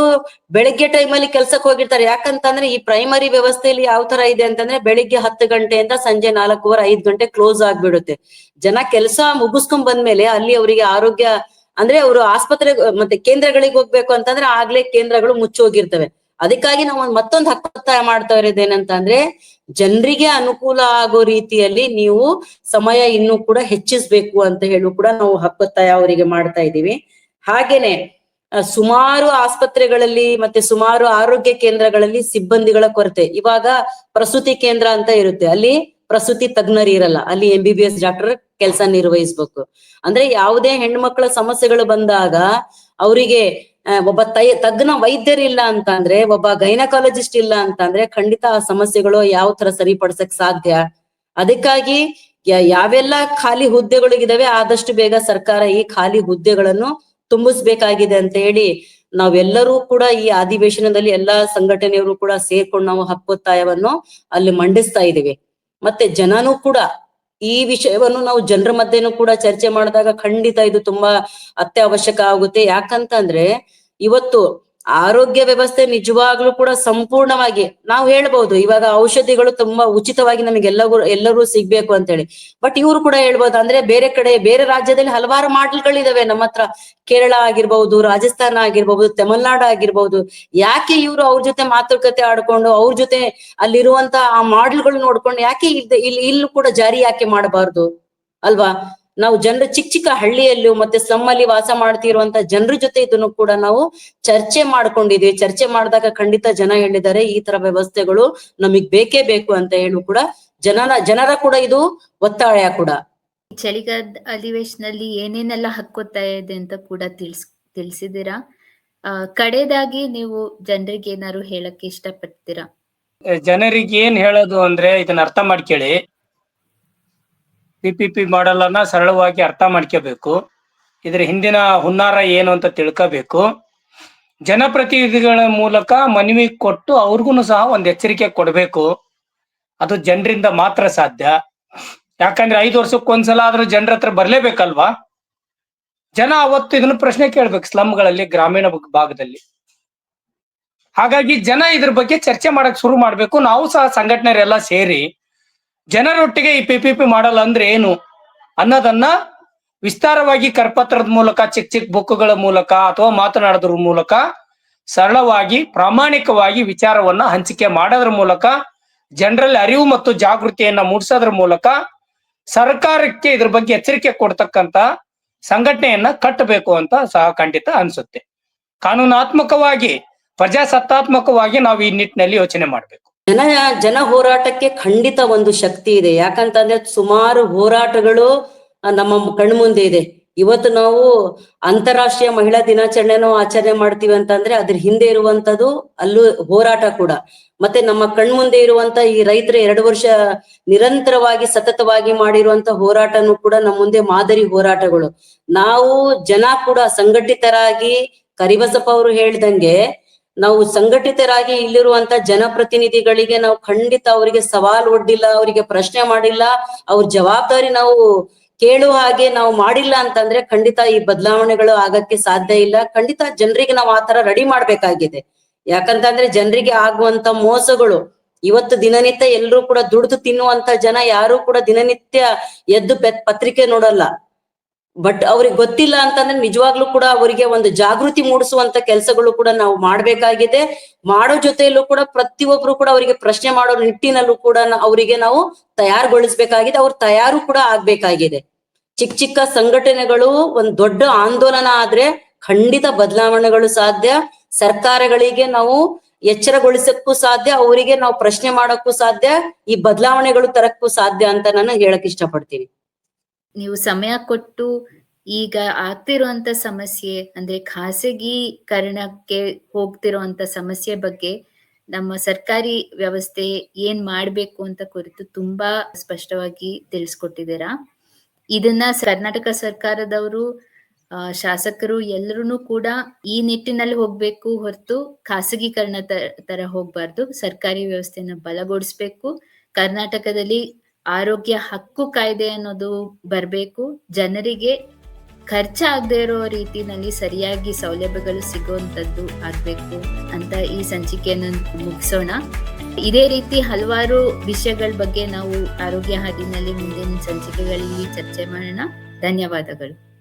ಬೆಳಗ್ಗೆ ಟೈಮಲ್ಲಿ ಕೆಲ್ಸಕ್ಕೆ ಹೋಗಿರ್ತಾರೆ. ಯಾಕಂತಂದ್ರೆ ಈ ಪ್ರೈಮರಿ ವ್ಯವಸ್ಥೆಯಲ್ಲಿ ಯಾವ ತರ ಇದೆ ಅಂತಂದ್ರೆ ಬೆಳಿಗ್ಗೆ 10 ಗಂಟೆಯಿಂದ ಸಂಜೆ 4:15 5 ಗಂಟೆ ಕ್ಲೋಸ್ ಆಗ್ಬಿಡುತ್ತೆ. ಜನ ಕೆಲಸ ಮುಗಿಸ್ಕೊಂಡ್ ಬಂದ್ಮೇಲೆ ಅಲ್ಲಿ ಅವರಿಗೆ ಆರೋಗ್ಯ ಅಂದ್ರೆ ಅವರು ಆಸ್ಪತ್ರೆ ಮತ್ತೆ ಕೇಂದ್ರಗಳಿಗೆ ಹೋಗ್ಬೇಕು ಅಂತಂದ್ರೆ ಆಗ್ಲೇ ಕೇಂದ್ರಗಳು ಮುಚ್ಚೋಗಿರ್ತವೆ. ಅದಕ್ಕಾಗಿ ನಾವು ಮತ್ತೊಂದು ಹಕ್ಕೊತ್ತಾಯ ಮಾಡ್ತಾ ಇರೋದೇನಂತಂದ್ರೆ ಜನರಿಗೆ ಅನುಕೂಲ ಆಗೋ ರೀತಿಯಲ್ಲಿ ನೀವು ಸಮಯ ಇನ್ನೂ ಕೂಡ ಹೆಚ್ಚಿಸ್ಬೇಕು ಅಂತ ಹೇಳಿ ಕೂಡ ನಾವು ಹಕ್ಕೊತ್ತಾಯ ಅವರಿಗೆ ಮಾಡ್ತಾ ಇದೀವಿ. ಹಾಗೇನೆ ಸುಮಾರು ಆಸ್ಪತ್ರೆಗಳಲ್ಲಿ ಮತ್ತೆ ಸುಮಾರು ಆರೋಗ್ಯ ಕೇಂದ್ರಗಳಲ್ಲಿ ಸಿಬ್ಬಂದಿಗಳ ಕೊರತೆ. ಇವಾಗ ಪ್ರಸೂತಿ ಕೇಂದ್ರ ಅಂತ ಇರುತ್ತೆ, ಅಲ್ಲಿ ಪ್ರಸೂತಿ ತಜ್ಞರು ಇರಲ್ಲ, ಅಲ್ಲಿ MBBS ಡಾಕ್ಟರ್ ಕೆಲಸ ನಿರ್ವಹಿಸ್ಬೇಕು. ಅಂದ್ರೆ ಯಾವುದೇ ಹೆಣ್ಮಕ್ಳ ಸಮಸ್ಯೆಗಳು ಬಂದಾಗ ಅವರಿಗೆ ಒಬ್ಬ ತಜ್ಞ ವೈದ್ಯರಿಲ್ಲ ಅಂತ ಅಂದ್ರೆ, ಒಬ್ಬ ಗೈನಕಾಲಜಿಸ್ಟ್ ಇಲ್ಲ ಅಂತ ಅಂದ್ರೆ ಖಂಡಿತ ಆ ಸಮಸ್ಯೆಗಳು ಯಾವ ತರ ಸರಿಪಡಿಸಕ್ ಸಾಧ್ಯ. ಅದಕ್ಕಾಗಿ ಯಾವೆಲ್ಲ ಖಾಲಿ ಹುದ್ದೆಗಳಿಗಿದಾವೆ ಆದಷ್ಟು ಬೇಗ ಸರ್ಕಾರ ಈ ಖಾಲಿ ಹುದ್ದೆಗಳನ್ನು ತುಂಬಿಸ್ಬೇಕಾಗಿದೆ ಅಂತ ಹೇಳಿ ನಾವೆಲ್ಲರೂ ಕೂಡ ಈ ಅಧಿವೇಶನದಲ್ಲಿ ಎಲ್ಲಾ ಸಂಘಟನೆಯವರು ಕೂಡ ಸೇರ್ಕೊಂಡು ನಾವು ಹಕ್ಕೊತ್ತಾಯವನ್ನು ಅಲ್ಲಿ ಮಂಡಿಸ್ತಾ ಇದೀವಿ. ಮತ್ತೆ ಜನನೂ ಕೂಡ ಈ ವಿಷಯವನ್ನು ನಾವು ಜನರ ಮಧ್ಯೆನೂ ಕೂಡ ಚರ್ಚೆ ಮಾಡಿದಾಗ ಖಂಡಿತ ಇದು ತುಂಬಾ ಅತ್ಯವಶ್ಯಕ ಆಗುತ್ತೆ. ಯಾಕಂತಂದ್ರೆ ಇವತ್ತು ಆರೋಗ್ಯ ವ್ಯವಸ್ಥೆ ನಿಜವಾಗ್ಲೂ ಕೂಡ ಸಂಪೂರ್ಣವಾಗಿ ನಾವು ಹೇಳ್ಬಹುದು, ಇವಾಗ ಔಷಧಿಗಳು ತುಂಬಾ ಉಚಿತವಾಗಿ ನಮಗೆ ಎಲ್ಲರೂ ಸಿಗ್ಬೇಕು ಅಂತ ಹೇಳಿ. ಬಟ್ ಇವ್ರು ಕೂಡ ಹೇಳ್ಬೋದು, ಅಂದ್ರೆ ಬೇರೆ ಕಡೆ ಬೇರೆ ರಾಜ್ಯದಲ್ಲಿ ಹಲವಾರು ಮಾಡೆಲ್ಗಳಿದಾವೆ. ನಮ್ಮ ಹತ್ರ ಕೇರಳ ಆಗಿರ್ಬಹುದು, ರಾಜಸ್ಥಾನ ಆಗಿರ್ಬಹುದು, ತಮಿಳ್ನಾಡು ಆಗಿರ್ಬಹುದು. ಯಾಕೆ ಇವ್ರು ಅವ್ರ ಜೊತೆ ಮಾತುಕತೆ ಆಡ್ಕೊಂಡು ಅವ್ರ ಜೊತೆ ಅಲ್ಲಿರುವಂತ ಆ ಮಾಡೆಲ್ಗಳು ನೋಡ್ಕೊಂಡು ಯಾಕೆ ಇಲ್ಲೂ ಕೂಡ ಜಾರಿ ಯಾಕೆ ಮಾಡಬಾರ್ದು ಅಲ್ವಾ? ನಾವು ಜನರು ಚಿಕ್ಕ ಹಳ್ಳಿಯಲ್ಲೂ ಮತ್ತೆ ಸ್ಲಮ್ ಅಲ್ಲಿ ವಾಸ ಮಾಡ್ತಿರುವಂತ ಜನರ ಜೊತೆ ಇದನ್ನು ಕೂಡ ನಾವು ಚರ್ಚೆ ಮಾಡ್ಕೊಂಡಿದೀವಿ. ಚರ್ಚೆ ಮಾಡಿದಾಗ ಖಂಡಿತ ಜನ ಹೇಳಿದ್ದಾರೆ ಈ ತರ ವ್ಯವಸ್ಥೆಗಳು ನಮಗ್ ಬೇಕೇ ಬೇಕು ಅಂತ ಹೇಳಿ ಕೂಡ ಜನರ ಕೂಡ ಇದು ಒತ್ತಾಯ ಕೂಡ. ಚಳಿಗಾಲದ ಅಧಿವೇಶನದಲ್ಲಿ ಏನೇನೆಲ್ಲ ಹಕ್ಕೊತ್ತಾಯ ಇದೆ ಅಂತ ಕೂಡ ತಿಳಿಸಿದ್ದೀರಾ. ಕಡೆದಾಗಿ ನೀವು ಜನರಿಗೆ ಏನಾದ್ರು ಹೇಳಕ್ಕೆ ಇಷ್ಟಪಡ್ತೀರಾ? ಜನರಿಗೆ ಏನ್ ಹೇಳೋದು ಅಂದ್ರೆ ಇದನ್ನ ಅರ್ಥ ಮಾಡ್ಕೊಳ್ಳಿ. PPP ಮಾಡೆಲ್ ಅನ್ನ ಸರಳವಾಗಿ ಅರ್ಥ ಮಾಡ್ಕೋಬೇಕು. ಇದ್ರ ಹಿಂದಿನ ಹುನ್ನಾರ ಏನು ಅಂತ ತಿಳ್ಕೋಬೇಕು. ಜನಪ್ರತಿನಿಧಿಗಳ ಮೂಲಕ ಮನವಿ ಕೊಟ್ಟು ಅವ್ರಿಗೂ ಸಹ ಒಂದ್ ಎಚ್ಚರಿಕೆ ಕೊಡ್ಬೇಕು. ಅದು ಜನರಿಂದ ಮಾತ್ರ ಸಾಧ್ಯ. ಯಾಕಂದ್ರೆ 5 ವರ್ಷಕ್ಕೊಂದ್ಸಲ ಆದ್ರೂ ಜನರ ಹತ್ರ ಬರ್ಲೇಬೇಕಲ್ವಾ? ಜನ ಅವತ್ತು ಇದನ್ನ ಪ್ರಶ್ನೆ ಕೇಳ್ಬೇಕು ಸ್ಲಮ್ಗಳಲ್ಲಿ, ಗ್ರಾಮೀಣ ಭಾಗದಲ್ಲಿ. ಹಾಗಾಗಿ ಜನ ಇದ್ರ ಬಗ್ಗೆ ಚರ್ಚೆ ಮಾಡಕ್ ಶುರು ಮಾಡ್ಬೇಕು. ನಾವು ಸಹ ಸಂಘಟನೆರೆಲ್ಲ ಸೇರಿ ಜನರೊಟ್ಟಿಗೆ ಈ PPP ಮಾಡಲ್ಲ ಅಂದ್ರೆ ಏನು ಅನ್ನೋದನ್ನ ವಿಸ್ತಾರವಾಗಿ ಕರಪತ್ರದ ಮೂಲಕ, ಚಿಕ್ಕ ಬುಕ್ಗಳ ಮೂಲಕ ಅಥವಾ ಮಾತನಾಡೋದ್ರ ಮೂಲಕ ಸರಳವಾಗಿ ಪ್ರಾಮಾಣಿಕವಾಗಿ ವಿಚಾರವನ್ನ ಹಂಚಿಕೆ ಮಾಡೋದ್ರ ಮೂಲಕ ಜನರಲ್ಲಿ ಅರಿವು ಮತ್ತು ಜಾಗೃತಿಯನ್ನ ಮೂಡಿಸೋದ್ರ ಮೂಲಕ ಸರ್ಕಾರಕ್ಕೆ ಇದ್ರ ಬಗ್ಗೆ ಎಚ್ಚರಿಕೆ ಕೊಡ್ತಕ್ಕಂತ ಸಂಘಟನೆಯನ್ನ ಕಟ್ಟಬೇಕು ಅಂತ ಸಹ ಖಂಡಿತ ಅನ್ಸುತ್ತೆ. ಕಾನೂನಾತ್ಮಕವಾಗಿ ಪ್ರಜಾಸತ್ತಾತ್ಮಕವಾಗಿ ನಾವು ಈ ನಿಟ್ಟಿನಲ್ಲಿ ಯೋಚನೆ ಮಾಡ್ಬೇಕು. ಜನ ಹೋರಾಟಕ್ಕೆ ಖಂಡಿತ ಒಂದು ಶಕ್ತಿ ಇದೆ. ಯಾಕಂತಂದ್ರೆ ಸುಮಾರು ಹೋರಾಟಗಳು ನಮ್ಮ ಕಣ್ಮುಂದೆ ಇದೆ. ಇವತ್ತು ನಾವು ಅಂತಾರಾಷ್ಟ್ರೀಯ ಮಹಿಳಾ ದಿನಾಚರಣೆನೂ ಆಚರಣೆ ಮಾಡ್ತೀವಿ ಅಂತಂದ್ರೆ ಅದ್ರ ಹಿಂದೆ ಇರುವಂತದ್ದು ಅಲ್ಲೂ ಹೋರಾಟ ಕೂಡ. ಮತ್ತೆ ನಮ್ಮ ಕಣ್ಮುಂದೆ ಇರುವಂತ ಈ ರೈತರ 2 ವರ್ಷ ನಿರಂತರವಾಗಿ ಸತತವಾಗಿ ಮಾಡಿರುವಂತ ಹೋರಾಟನೂ ಕೂಡ ನಮ್ಮ ಮುಂದೆ ಮಾದರಿ ಹೋರಾಟಗಳು. ನಾವು ಜನ ಕೂಡ ಸಂಘಟಿತರಾಗಿ, ಕರಿಬಸಪ್ಪ ಅವರು ಹೇಳ್ದಂಗೆ ನಾವು ಸಂಘಟಿತರಾಗಿ ಇಲ್ಲಿರುವಂತ ಜನಪ್ರತಿನಿಧಿಗಳಿಗೆ ನಾವು ಖಂಡಿತ ಅವರಿಗೆ ಸವಾಲ್ ಒಡ್ಡಿಲ್ಲ, ಅವರಿಗೆ ಪ್ರಶ್ನೆ ಮಾಡಿಲ್ಲ, ಅವ್ರ ಜವಾಬ್ದಾರಿ ನಾವು ಕೇಳುವ ಹಾಗೆ ನಾವು ಮಾಡಿಲ್ಲ ಅಂತಂದ್ರೆ ಖಂಡಿತ ಈ ಬದಲಾವಣೆಗಳು ಆಗಕ್ಕೆ ಸಾಧ್ಯ ಇಲ್ಲ. ಖಂಡಿತ ಜನರಿಗೆ ನಾವು ಆತರ ರೆಡಿ ಮಾಡ್ಬೇಕಾಗಿದೆ. ಯಾಕಂತಂದ್ರೆ ಜನರಿಗೆ ಆಗುವಂತ ಮೋಸಗಳು ಇವತ್ತು ದಿನನಿತ್ಯ ಎಲ್ಲರೂ ಕೂಡ ದುಡ್ದು ತಿನ್ನುವಂತ ಜನ ಯಾರು ಕೂಡ ದಿನನಿತ್ಯ ಎದ್ದು ಪತ್ರಿಕೆ ನೋಡಲ್ಲ. ಬಟ್ ಅವ್ರಿಗೆ ಗೊತ್ತಿಲ್ಲ ಅಂತಂದ್ರೆ ನಿಜವಾಗ್ಲೂ ಕೂಡ ಅವರಿಗೆ ಒಂದು ಜಾಗೃತಿ ಮೂಡಿಸುವಂತ ಕೆಲಸಗಳು ಕೂಡ ನಾವು ಮಾಡ್ಬೇಕಾಗಿದೆ. ಮಾಡೋ ಜೊತೆಯಲ್ಲೂ ಕೂಡ ಪ್ರತಿಯೊಬ್ರು ಕೂಡ ಅವರಿಗೆ ಪ್ರಶ್ನೆ ಮಾಡೋ ನಿಟ್ಟಿನಲ್ಲೂ ಕೂಡ ಅವರಿಗೆ ನಾವು ತಯಾರುಗೊಳಿಸ್ಬೇಕಾಗಿದೆ. ಅವ್ರು ತಯಾರು ಕೂಡ ಆಗ್ಬೇಕಾಗಿದೆ. ಚಿಕ್ಕ ಸಂಘಟನೆಗಳು ಒಂದ್ ದೊಡ್ಡ ಆಂದೋಲನ ಆದ್ರೆ ಖಂಡಿತ ಬದಲಾವಣೆಗಳು ಸಾಧ್ಯ. ಸರ್ಕಾರಗಳಿಗೆ ನಾವು ಎಚ್ಚರಗೊಳಿಸಕ್ಕೂ ಸಾಧ್ಯ, ಅವರಿಗೆ ನಾವು ಪ್ರಶ್ನೆ ಮಾಡಕ್ಕೂ ಸಾಧ್ಯ, ಈ ಬದಲಾವಣೆಗಳು ತರಕ್ಕೂ ಸಾಧ್ಯ ಅಂತ ನಾನು ಹೇಳಕ್ ಇಷ್ಟಪಡ್ತೀನಿ. ನೀವು ಸಮಯ ಕೊಟ್ಟು ಈಗ ಆಗ್ತಿರುವಂತ ಸಮಸ್ಯೆ ಅಂದ್ರೆ ಖಾಸಗೀಕರಣಕ್ಕೆ ಹೋಗ್ತಿರುವಂತ ಸಮಸ್ಯೆ ಬಗ್ಗೆ ನಮ್ಮ ಸರ್ಕಾರಿ ವ್ಯವಸ್ಥೆ ಏನ್ ಮಾಡ್ಬೇಕು ಅಂತ ಕುರಿತು ತುಂಬಾ ಸ್ಪಷ್ಟವಾಗಿ ತಿಳಿಸ್ಕೊಟ್ಟಿದ್ದೀರಾ. ಇದನ್ನ ಕರ್ನಾಟಕ ಸರ್ಕಾರದವರು, ಶಾಸಕರು ಎಲ್ಲರೂ ಕೂಡ ಈ ನಿಟ್ಟಿನಲ್ಲಿ ಹೋಗ್ಬೇಕು ಹೊರತು ಖಾಸಗೀಕರಣ ತರ ಹೋಗ್ಬಾರ್ದು. ಸರ್ಕಾರಿ ವ್ಯವಸ್ಥೆನ ಬಲಗೊಳಿಸ್ಬೇಕು. ಕರ್ನಾಟಕದಲ್ಲಿ ಆರೋಗ್ಯ ಹಕ್ಕು ಕಾಯ್ದೆ ಅನ್ನೋದು ಬರ್ಬೇಕು. ಜನರಿಗೆ ಖರ್ಚಾಗದೇ ಇರೋ ರೀತಿನಲ್ಲಿ ಸರಿಯಾಗಿ ಸೌಲಭ್ಯಗಳು ಸಿಗುವಂತದ್ದು ಆಗ್ಬೇಕು ಅಂತ ಈ ಸಂಚಿಕೆಯನ್ನು ಮುಗಿಸೋಣ. ಇದೇ ರೀತಿ ಹಲವಾರು ವಿಷಯಗಳ ಬಗ್ಗೆ ನಾವು ಆರೋಗ್ಯ ಹಾದಿನಲ್ಲಿ ಮುಂದಿನ ಸಂಚಿಕೆಗಳಲ್ಲಿ ಚರ್ಚೆ ಮಾಡೋಣ. ಧನ್ಯವಾದಗಳು.